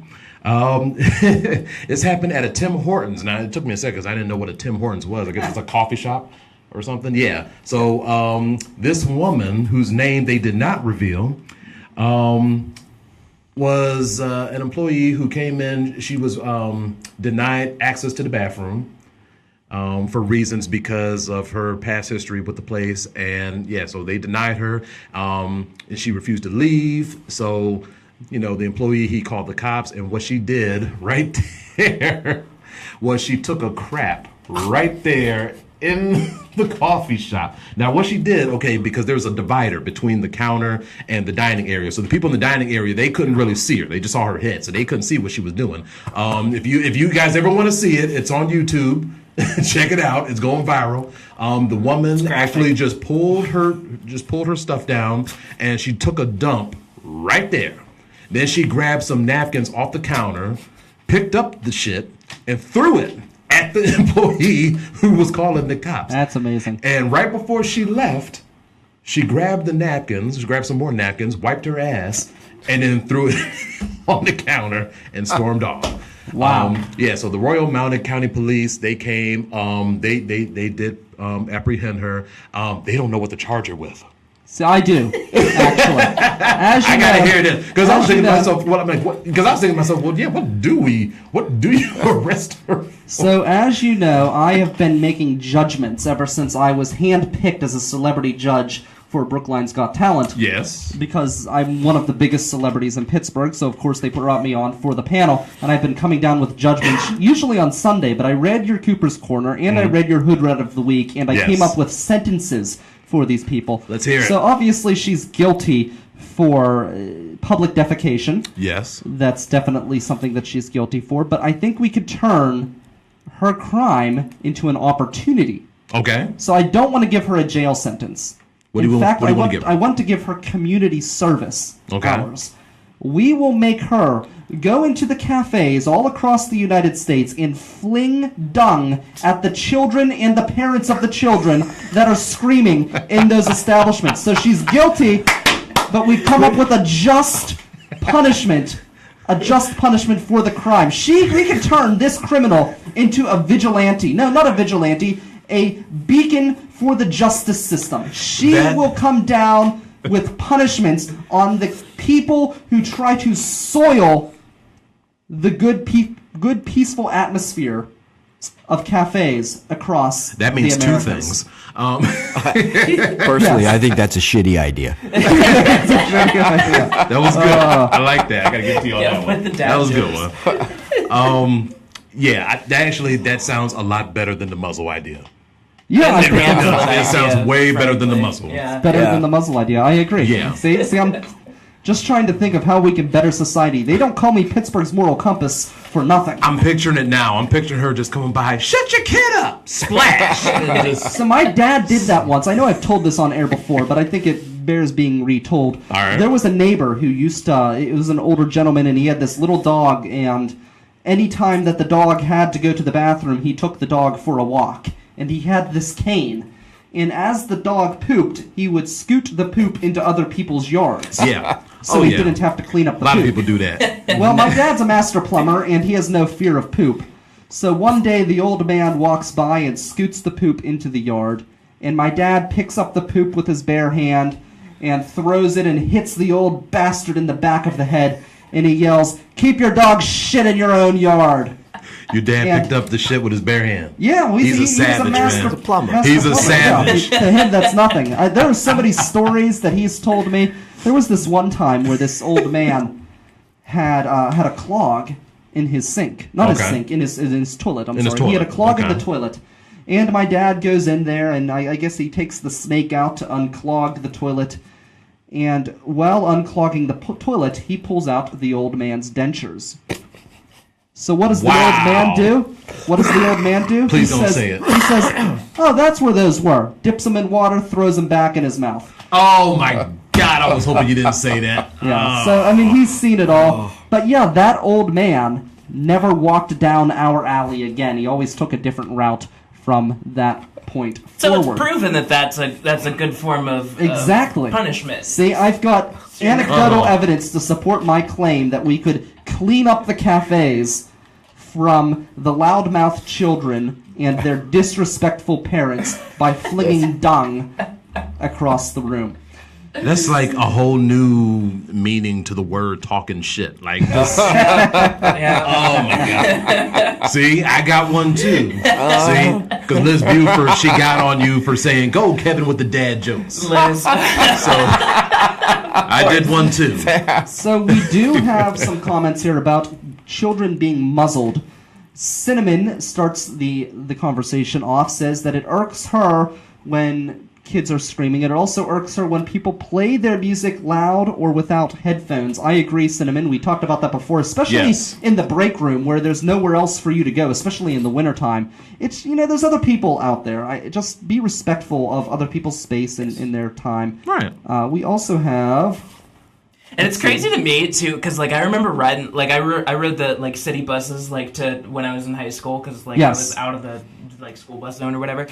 This happened at a Tim Hortons. Now, it took me a second because I didn't know what a Tim Hortons was. I guess it's a coffee shop or something. Yeah. So this woman, whose name they did not reveal, was an employee who came in. She was denied access to the bathroom for reasons because of her past history with the place. And, yeah, so they denied her. And she refused to leave. So... You know, the employee, he called the cops, and what she did right there was she took a crap right there in the coffee shop. Now, what she did, okay, because there was a divider between the counter and the dining area. So the people in the dining area, they couldn't really see her. They just saw her head, so they couldn't see what she was doing. If you guys ever want to see it, it's on YouTube. Check it out. It's going viral. The woman actually just pulled her stuff down, and she took a dump right there. Then she grabbed some napkins off the counter, picked up the shit, and threw it at the employee who was calling the cops. That's amazing. And right before she left, she grabbed some more napkins, wiped her ass, and then threw it on the counter and stormed off. Wow. So the Royal Mountain County Police, they came, they did apprehend her. They don't know what to charge her with. See, I do, actually. As you I gotta know, hear this because I was thinking to myself, well, yeah, what do you arrest her for? So, as you know, I have been making judgments ever since I was handpicked as a celebrity judge for Brookline's Got Talent. Yes. Because I'm one of the biggest celebrities in Pittsburgh, so of course they brought me on for the panel, and I've been coming down with judgments, usually on Sunday, but I read your Cooper's Corner, and I read your Hoodrat of the Week, and I came up with sentences for these people. Let's hear it. So obviously she's guilty for public defecation. Yes. That's definitely something that she's guilty for, but I think we could turn her crime into an opportunity. Okay. So I don't want to give her a jail sentence. In fact, I want to give her community service hours. We will make her go into the cafes all across the United States and fling dung at the children and the parents of the children that are screaming in those establishments. So she's guilty, but we've come up with a just punishment. A just punishment for the crime. We can turn this criminal into a vigilante. No, not a vigilante. A beacon for the justice system. She will come down with punishments on the people who try to soil the good peaceful atmosphere of cafes across that means the two Americas. things. Personally, I think that's a shitty idea. That was good. I like that. I gotta get to you on that one. That was a good one. That sounds a lot better than the muzzle idea. Yeah, It really does. It sounds way better than the muzzle. Yeah. better than the muzzle idea. I agree. Yeah. See, I'm just trying to think of how we can better society. They don't call me Pittsburgh's moral compass for nothing. I'm picturing it now. I'm picturing her just coming by. Shut your kid up! Splash! And just, So my dad did that once. I know I've told this on air before, but I think it bears being retold. All right. There was a neighbor who it was an older gentleman, and he had this little dog, and any time that the dog had to go to the bathroom, he took the dog for a walk. And he had this cane. And as the dog pooped, he would scoot the poop into other people's yards. yeah. So he didn't have to clean up the A lot poop. of people do that. Well, my dad's a master plumber, and he has no fear of poop. So one day, the old man walks by and scoots the poop into the yard, and my dad picks up the poop with his bare hand and throws it and hits the old bastard in the back of the head, and he yells, "Keep your dog shit in your own yard." Your dad And- picked up the shit with his bare hand. Yeah, well, He's a he's savage, a master man. plumber. He's a plumber, savage. Yeah. To him, that's nothing. There are so many stories that he's told me. There was this one time where this old man had a clog in his sink, not his Okay. sink, in his toilet. In his He had a toilet, clog in okay. the toilet, and my dad goes in there, and I guess he takes the snake out to unclog the toilet. And while unclogging the toilet, he pulls out the old man's dentures. So what does the old man do? What does the old man do? Please don't say it. He says, "Oh, that's where those were." Dips them in water, throws them back in his mouth. Oh my God! I was hoping you didn't say that. Yeah. So I mean, he's seen it all. But yeah, that old man never walked down our alley again. He always took a different route from that point So forward. it's proven that that's a good form of Exactly. punishment. See, I've got anecdotal evidence to support my claim that we could clean up the cafes from the loudmouth children and their disrespectful parents by flinging dung across the room. That's like a whole new meaning to the word "talking shit." Like this. Yeah. Oh my God! See, I got one too. See, because Liz Buford, she got on you for saying, "Go, Kevin, with the dad jokes." Liz. So I did one too. So we do have some comments here about children being muzzled. Cinnamon starts the conversation off, says that it irks her when kids are screaming. It also irks her when people play their music loud or without headphones. I agree, Cinnamon. We talked about that before, especially in the break room where there's nowhere else for you to go, especially in the wintertime. It's, there's other people out there. Just be respectful of other people's space in their time. Right. We also have... And it's crazy to me too, because I remember riding, I rode the city buses to when I was in high school, because I was out of the school bus zone or whatever.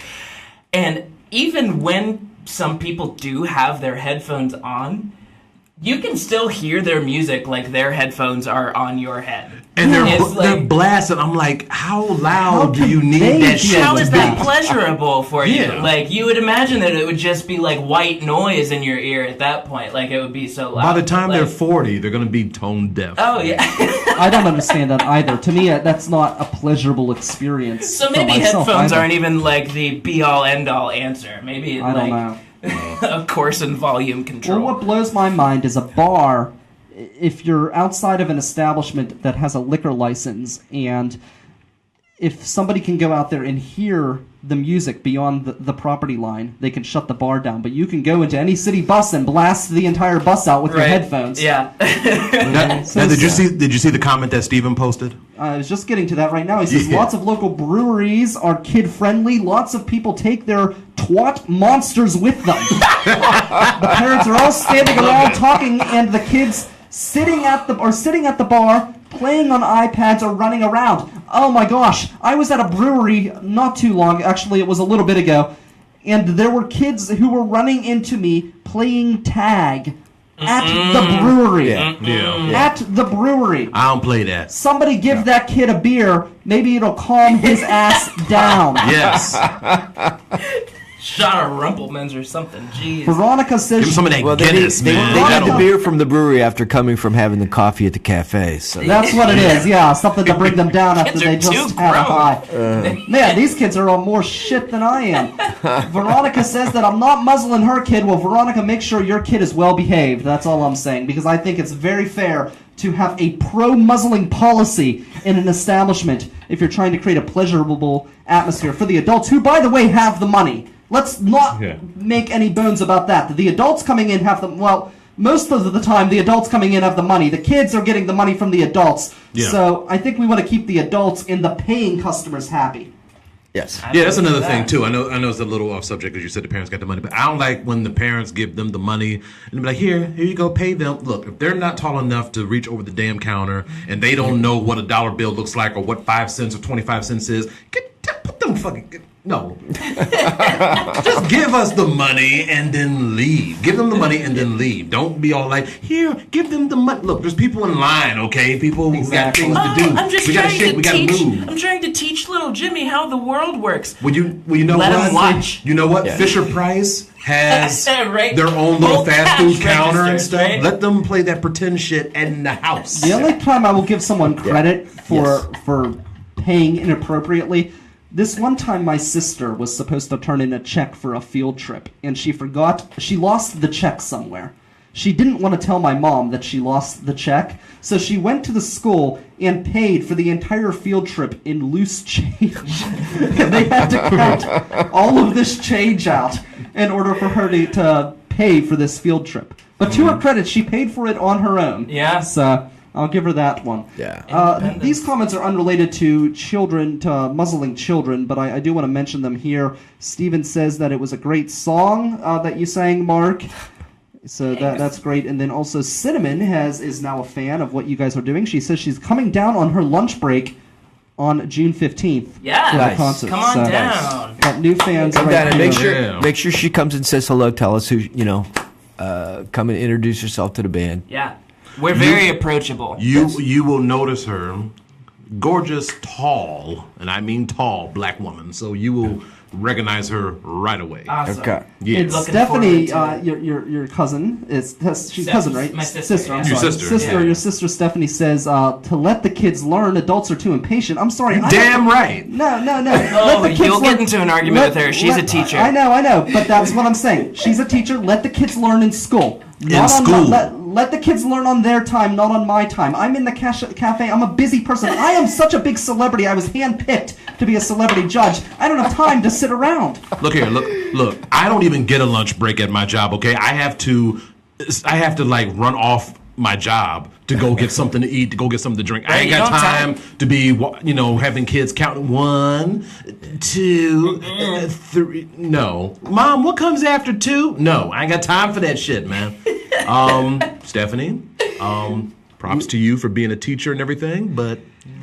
And even when some people do have their headphones on, you can still hear their music like their headphones are on your head. And they're blasting. I'm like, how loud do you need that shit? How is that pleasurable for you? Yeah. You would imagine that it would just be white noise in your ear at that point. It would be so loud. By the time they're 40, they're going to be tone deaf. Oh, yeah. I don't understand that either. To me, that's not a pleasurable experience. So maybe headphones aren't even the be-all, end-all answer. Maybe I don't know. of course, in volume control. Well, what blows my mind is a bar, if you're outside of an establishment that has a liquor license, and if somebody can go out there and hear the music beyond the property line, they can shut the bar down. But you can go into any city bus and blast the entire bus out with your headphones. Yeah. Now, did you see the comment that Steven posted? I was just getting to that right now. He says, lots of local breweries are kid-friendly. Lots of people take their twat monsters with them. The parents are all standing around talking, and the kids sitting at the bar, playing on iPads or running around. Oh my gosh, I was at a brewery not too long, actually it was a little bit ago, and there were kids who were running into me playing tag at the brewery. At the brewery. I don't play that. Somebody give that kid a beer, maybe it'll calm his ass down. Yes. Shot of Rumplemans or something. Jeez. Veronica says... Give him some of that Guinness, man. They got the beer from the brewery after coming from having the coffee at the cafe. So. That's what it is, yeah. Something to bring them down after they just had a high. Man, these kids are on more shit than I am. Veronica says that I'm not muzzling her kid. Well, Veronica, make sure your kid is well behaved. That's all I'm saying. Because I think it's very fair to have a pro-muzzling policy in an establishment if you're trying to create a pleasurable atmosphere for the adults who, by the way, have the money. Let's not make any bones about that. The adults coming in have the... Well, most of the time, the adults coming in have the money. The kids are getting the money from the adults. Yeah. So I think we want to keep the adults and the paying customers happy. Yes. Yeah, that's another thing, too. I know it's a little off subject because you said the parents got the money, but I don't like when the parents give them the money and be like, here you go, pay them. Look, if they're not tall enough to reach over the damn counter and they don't know what a dollar bill looks like or what 5 cents or 25 cents is, put them fucking... No. Just give us the money and then leave. Give them the money and then leave. Don't be all like, here, give them the money. Look, there's people in line, okay? People who got things to do. We gotta move. I'm trying to teach little Jimmy how the world works. Well, you know Let what? him watch. You know what? Yeah. Fisher Price has right. their own little fast food counter and stuff. Right? Let them play that pretend shit in the house. The only time I will give someone credit for paying inappropriately, this one time my sister was supposed to turn in a check for a field trip, and she lost the check somewhere. She didn't want to tell my mom that she lost the check, so she went to the school and paid for the entire field trip in loose change. They had to count all of this change out in order for her to pay for this field trip. But to her credit, she paid for it on her own. Yeah. So I'll give her that one. Yeah. These comments are unrelated to muzzling children, but I do want to mention them here. Steven says that it was a great song that you sang, Mark. So that's great. And then also Cinnamon is now a fan of what you guys are doing. She says she's coming down on her lunch break on June 15th for the concert. Come on down. Got new fans Come right down here. and make sure she comes and says hello. Tell us who, come and introduce yourself to the band. Yeah. We're very approachable. You will notice her gorgeous, tall, and I mean tall, black woman. So you will recognize her right away. Awesome. Okay. Yeah. It's Stephanie, your cousin. She's cousin, right? My sister. I'm Yeah. sorry. Your sister. Yeah. Your sister Stephanie says to let the kids learn. Adults are too impatient. I'm sorry. Damn right. No. Oh, you'll get into an argument with her. She's a teacher. I know. But that's what I'm saying. She's a teacher. Let the kids learn in school. in school. Let the kids learn on their time, not on my time. I'm in the cafe. I'm a busy person. I am such a big celebrity. I was handpicked to be a celebrity judge. I don't have time to sit around. Look here, look. I don't even get a lunch break at my job. Okay, I have to like run off my job to go get something to eat, to go get something to drink. I ain't got time to be, having kids counting 1, 2, 3. No, Mom, what comes after 2? No, I ain't got time for that shit, man. Stephanie, props to you for being a teacher and everything, but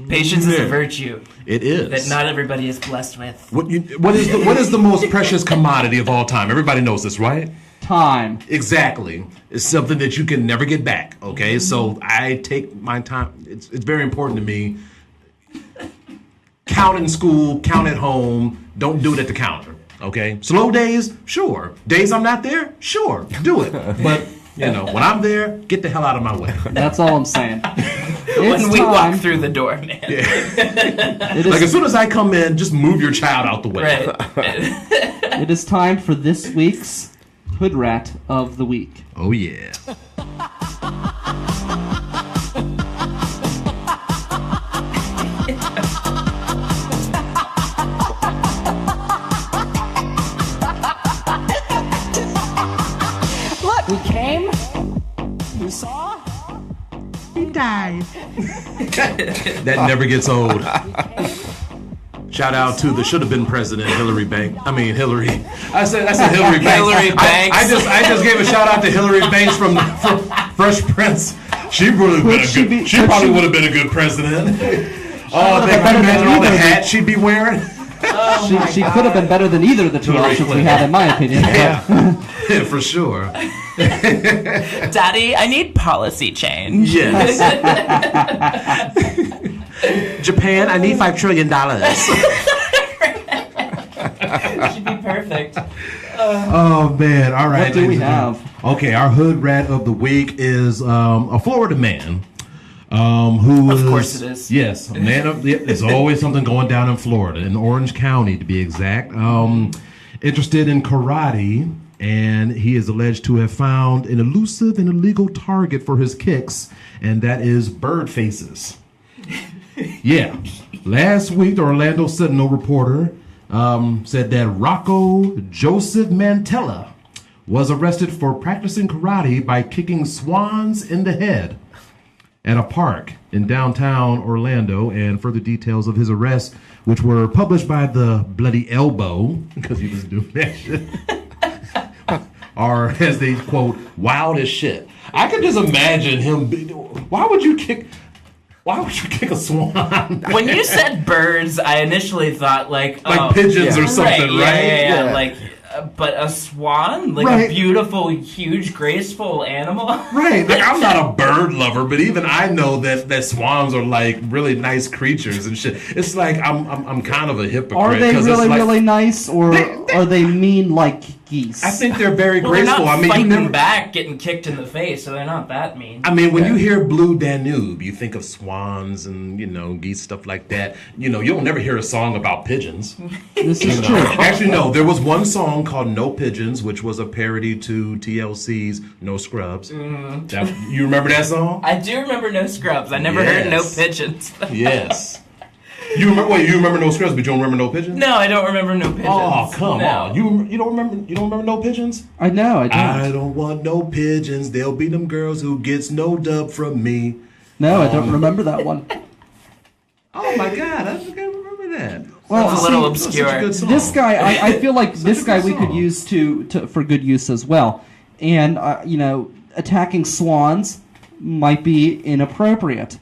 patience is a virtue. It is that not everybody is blessed with. What is the most precious commodity of all time? Everybody knows this, right? Time. Exactly. It's something that you can never get back, okay? So I take my time. It's very important to me. Count in school, count at home. Don't do it at the counter, okay? Slow days, sure. Days I'm not there, sure. Do it. But, when I'm there, get the hell out of my way. That's all I'm saying. When we walk through the door, man. Yeah. As soon as I come in, just move your child out the way. Right. It is time for this week's Hoodrat of the Week. Oh, yeah. Look, we came, we saw, he died. That never gets old. Shout out to the should have been president Hillary Banks. Hillary. I said Hillary Banks. Hillary Banks. I just gave a shout out to Hillary Banks from Fresh Prince. She probably would have been a good president. Oh, imagine all the hats she'd be wearing. She could have been better than either of the two options we had, in my opinion. Yeah, for sure. Daddy, I need policy change. Yes. Japan, I need $5 trillion. She'd be perfect. Oh, man. All right. What do we have? Okay, our hood rat of the week is a Florida man. Who of course it is. Yes, a man. There's always something going down in Florida, in Orange County to be exact. Interested in karate, and he is alleged to have found an elusive and illegal target for his kicks, and that is bird faces. Yeah. Last week, the Orlando Sentinel reporter said that Rocco Joseph Mantella was arrested for practicing karate by kicking swans in the head at a park in downtown Orlando, and further details of his arrest, which were published by the Bloody Elbow, because he was doing that shit, are, as they quote, wild as shit. I could just imagine him. Why would you kick a swan? When you said birds, I initially thought like pigeons or something, right? Yeah. But a swan, a beautiful, huge, graceful animal. Right. I'm not a bird lover, but even I know that swans are really nice creatures and shit. It's I'm kind of a hypocrite. Are they really nice, or are they mean like geese? I think they're very graceful. They're not fighting back, getting kicked in the face, so they're not that mean. When you hear Blue Danube, you think of swans and geese, stuff like that. You'll never hear a song about pigeons. This is true. Actually, no. There was one song called No Pigeons, which was a parody to TLC's No Scrubs. You remember that song? I do remember No Scrubs. I never heard No Pigeons. Yes. You remember No Scrubs, but you don't remember No Pigeons? No, I don't remember No Pigeons. Oh, come on. You don't remember No Pigeons? I know, I don't. I don't want no pigeons. They'll be them girls who gets no dub from me. No, I don't remember that one. Oh my God, I think I remember that. Well, it's a little obscure. This guy, I feel like this guy we could use for good use as well. And, attacking swans might be inappropriate.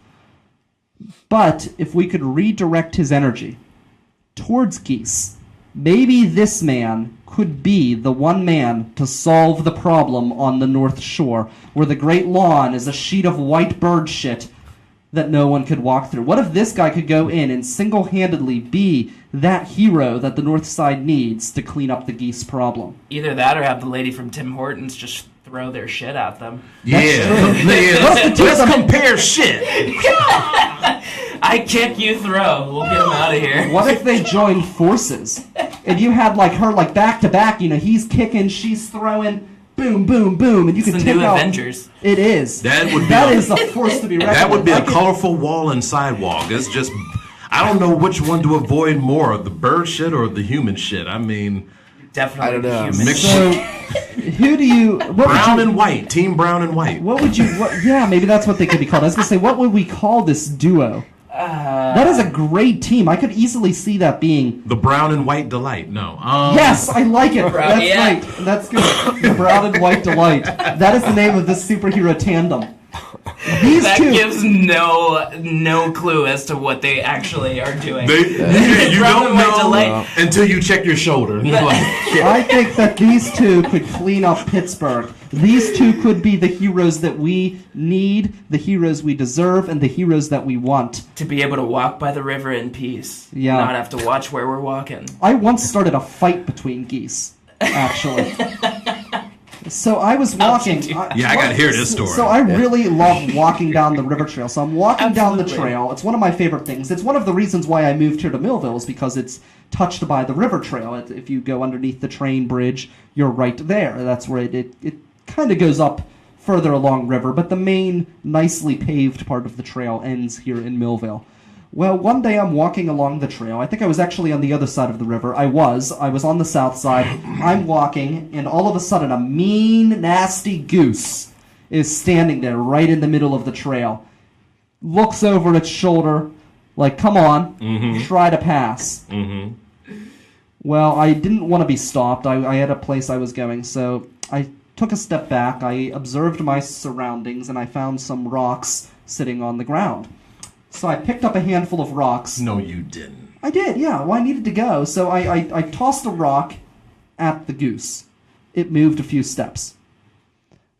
But if we could redirect his energy towards geese, maybe this man could be the one man to solve the problem on the North Shore, where the Great Lawn is a sheet of white bird shit that no one could walk through. What if this guy could go in and single-handedly be that hero that the North Side needs to clean up the geese problem? Either that or have the lady from Tim Hortons just throw their shit at them. Let's compare shit. I kick, you throw. We'll get them out of here. What if they joined forces? And you had her back to back, he's kicking, she's throwing, boom, boom, boom, and you It's can the take new out. Avengers. It is. That would be That a- is a force to be reckoned That would be with. a colorful wall and sidewalk. It's just, I don't know which one to avoid more, the bird shit or the human shit. I mean, Definitely I don't know. human. mix So, who do you? What brown would you, and white, team brown and white. What would you? Yeah, maybe that's what they could be called. I was gonna say, what would we call this duo? That is a great team. I could easily see that being. The brown and white delight. No. Yes, I like it. That's yeah. right. That's good. The Brown and White Delight. That is the name of this superhero tandem. These That two. gives no clue as to what they actually are doing. You Brown don't and white know delight. until you check your shoulder. And you're like, I think that these two could clean up Pittsburgh. These two could be the heroes that we need, the heroes we deserve, and the heroes that we want. To be able to walk by the river in peace. Yeah. Not have to watch where we're walking. I once started a fight between geese, actually. So I was walking. Yeah, I gotta hear this story. So I really love walking down the river trail. So I'm walking down the Absolutely. trail. It's one of my favorite things. It's one of the reasons why I moved here to Millville is because it's touched by the river trail. If you go underneath the train bridge, you're right there. That's where it kind of goes up further along river, but the main nicely paved part of the trail ends here in Millville. Well, one day I'm walking along the trail. I think I was actually on the other side of the river. I was on the south side. I'm walking, and all of a sudden a mean, nasty goose is standing there right in the middle of the trail. Looks over its shoulder, like, come on, try to pass. Well, I didn't want to be stopped. I had a place I was going, so I took a step back. I observed my surroundings, and I found some rocks sitting on the ground. So I picked up a handful of rocks. no, you didn't. I did, yeah. Well, I needed to go. So I tossed a rock at the goose. It moved a few steps.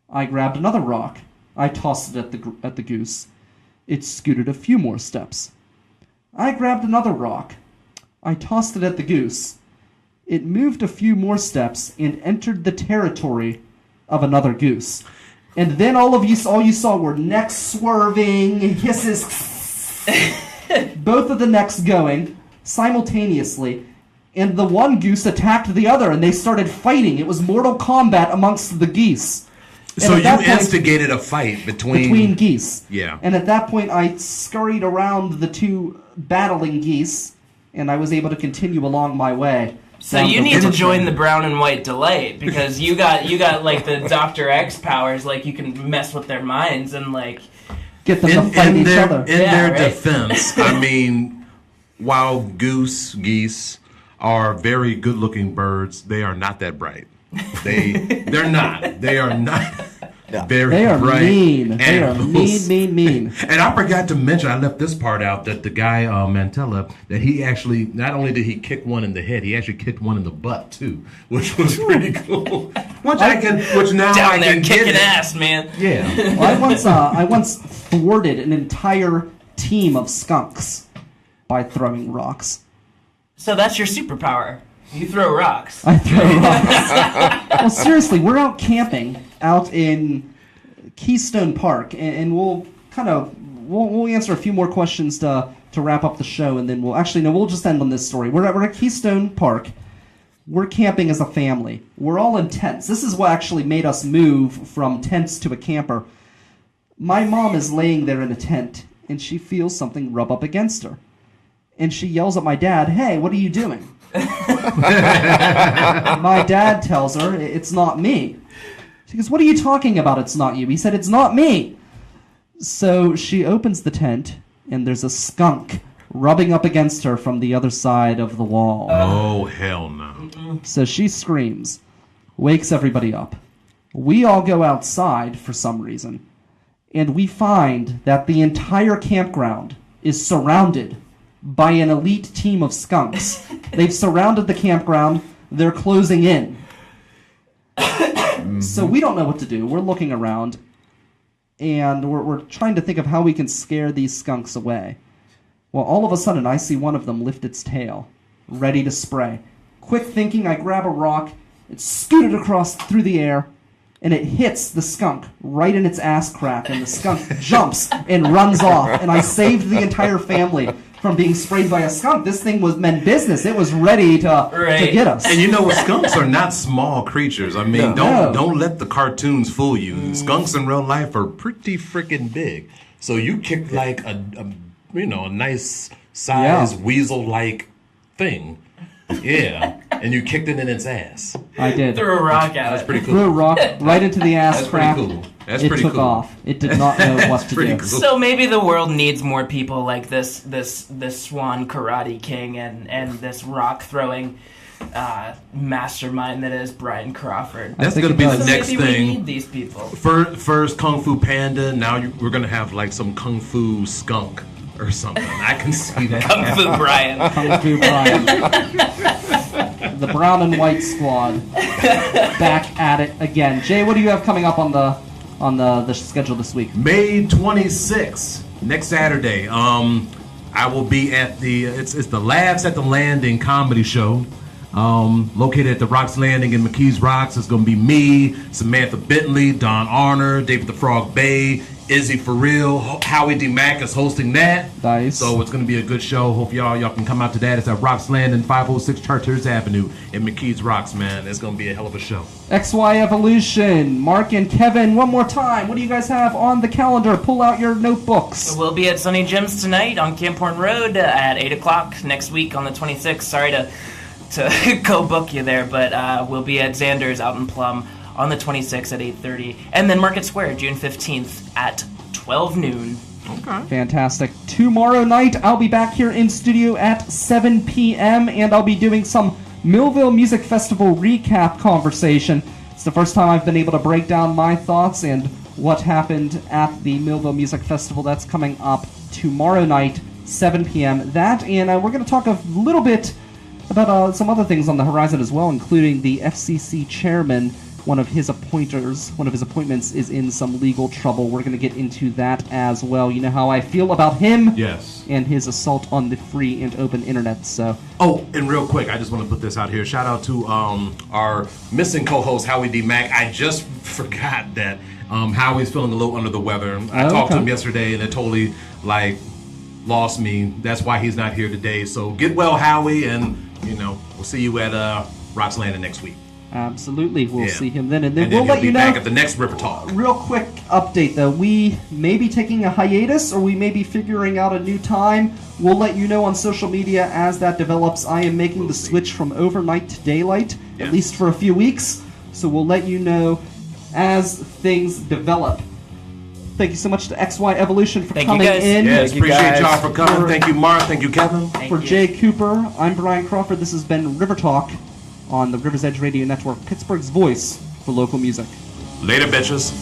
I grabbed another rock. I tossed it at the goose. It scooted a few more steps. I grabbed another rock. I tossed it at the goose. It moved a few more steps and entered the territory of another goose. And then all you saw were necks swerving, hisses, both of the necks going simultaneously, and the one goose attacked the other, and they started fighting. It was Mortal Kombat amongst the geese. And So at you that point- instigated a fight between geese. Yeah. And at that point, I scurried around the two battling geese, and I was able to continue along my way. So down you the need to river join trail. the Brown and White Delight because you got like the Dr. X powers, like you can mess with their minds and like Get them to fight each other. In Yeah, their right? defense, I mean, while geese are very good-looking birds, they are not that bright. They're not. They are not very They are bright. mean. They are animals. mean. And I forgot to mention, I left this part out, that the guy, Mantella, that he actually, not only did he kick one in the head, he actually kicked one in the butt, too, which was pretty cool. Which now down I there can kicking get it. ass, man. Yeah. Well, I once thwarted an entire team of skunks by throwing rocks. So that's your superpower. You throw rocks. I throw rocks. Well, seriously, we're out camping out in Keystone Park, and we'll kind of we'll answer a few more questions to wrap up the show, and then we'll just end on this story. We're at Keystone Park. We're camping as a family. We're all in tents. This is what actually made us move from tents to a camper. My mom is laying there in a tent, and she feels something rub up against her. And she yells at my dad, "Hey, what are you doing?" My dad tells her, "It's not me." She goes, "What are you talking about? It's not you." He said, "It's not me." So she opens the tent, and there's a skunk rubbing up against her from the other side of the wall. Oh, hell no. So she screams, wakes everybody up. We all go outside for some reason, and we find that the entire campground is surrounded by an elite team of skunks. They've surrounded the campground. They're closing in. So we don't know what to do. We're looking around, and we're trying to think of how we can scare these skunks away. Well, all of a sudden, I see one of them lift its tail, ready to spray. Quick thinking, I grab a rock, it scooted across through the air, and it hits the skunk right in its ass crack, and the skunk jumps and runs off, and I saved the entire family from being sprayed by a skunk. This thing meant business. It was ready to get us. And you know what? Skunks are not small creatures. I mean, don't let the cartoons fool you. Skunks in real life are pretty freaking big. So you kicked like a nice size weasel-like thing. Yeah, and you kicked it in its ass. I did. Threw a rock at That's it. pretty Threw a cool. rock right into the ass That's crack. pretty cool. That's It pretty took cool. off. It did not know what to pretty do. cool. So maybe the world needs more people like this Swan Karate King and this rock throwing mastermind that is Brian Crawford. That's think going to it be the does. next Maybe we thing. need these people. First Kung Fu Panda. Now we're going to have like some Kung Fu skunk or something. I can see that. Kung Fu Brian. Kung Fu Brian. The brown and white squad back at it again. Jay, what do you have coming up on the schedule this week? May 26th, next Saturday. I will be at it's the Laughs at the Landing comedy show. Located at the Rocks Landing in McKees Rocks. It's going to be me, Samantha Bentley, Don Arner, David the Frog Bay, Izzy For Real, Howie D. Mack is hosting that. Nice. So it's going to be a good show. Hope y'all can come out to that. It's at Rocks Landing, 506 Chartiers Avenue in McKees Rocks, man. It's going to be a hell of a show. XY Evolution, Mark and Kevin, one more time. What do you guys have on the calendar? Pull out your notebooks. We'll be at Sunny Jim's tonight on Camp Horn Road at 8 o'clock next week on the 26th. Sorry to go book you there, but we'll be at Zanders out in Plum on the 26th at 8:30, and then Market Square June 15th at 12 noon. Okay. Fantastic. Tomorrow night, I'll be back here in studio at 7 p.m., and I'll be doing some Millville Music Festival recap conversation. It's the first time I've been able to break down my thoughts and what happened at the Millville Music Festival. That's coming up tomorrow night, 7 p.m. That, and we're going to talk a little bit about some other things on the horizon as well, including the FCC chairman. One of his appointments is in some legal trouble. We're going to get into that as well. You know how I feel about him Yes. and his assault on the free and open internet. So, Oh, and real quick, I just want to put this out here. Shout out to our missing co-host, Howie D. Mack. I just forgot that Howie's feeling a little under the weather. I talked to him yesterday, and it totally, lost me. That's why he's not here today. So get well, Howie, and, we'll see you at Rocks Landing next week. absolutely, we'll Yeah. see him then. And then And we'll then he'll let be you know. back at the next River Talk. Real quick update, though. We may be taking a hiatus, or we may be figuring out a new time. We'll let you know on social media as that develops. I am making the switch from overnight to daylight, Yeah. at least for a few weeks. So we'll let you know as things develop. Thank you so much to XY Evolution for Thank you, coming guys. in. Yes, Thank you, appreciate guys. y'all for coming. Thank you, Mark. Thank you, Kevin. For Jay Cooper, I'm Brian Crawford. This has been River Talk on the River's Edge Radio Network, Pittsburgh's voice for local music. Later, bitches.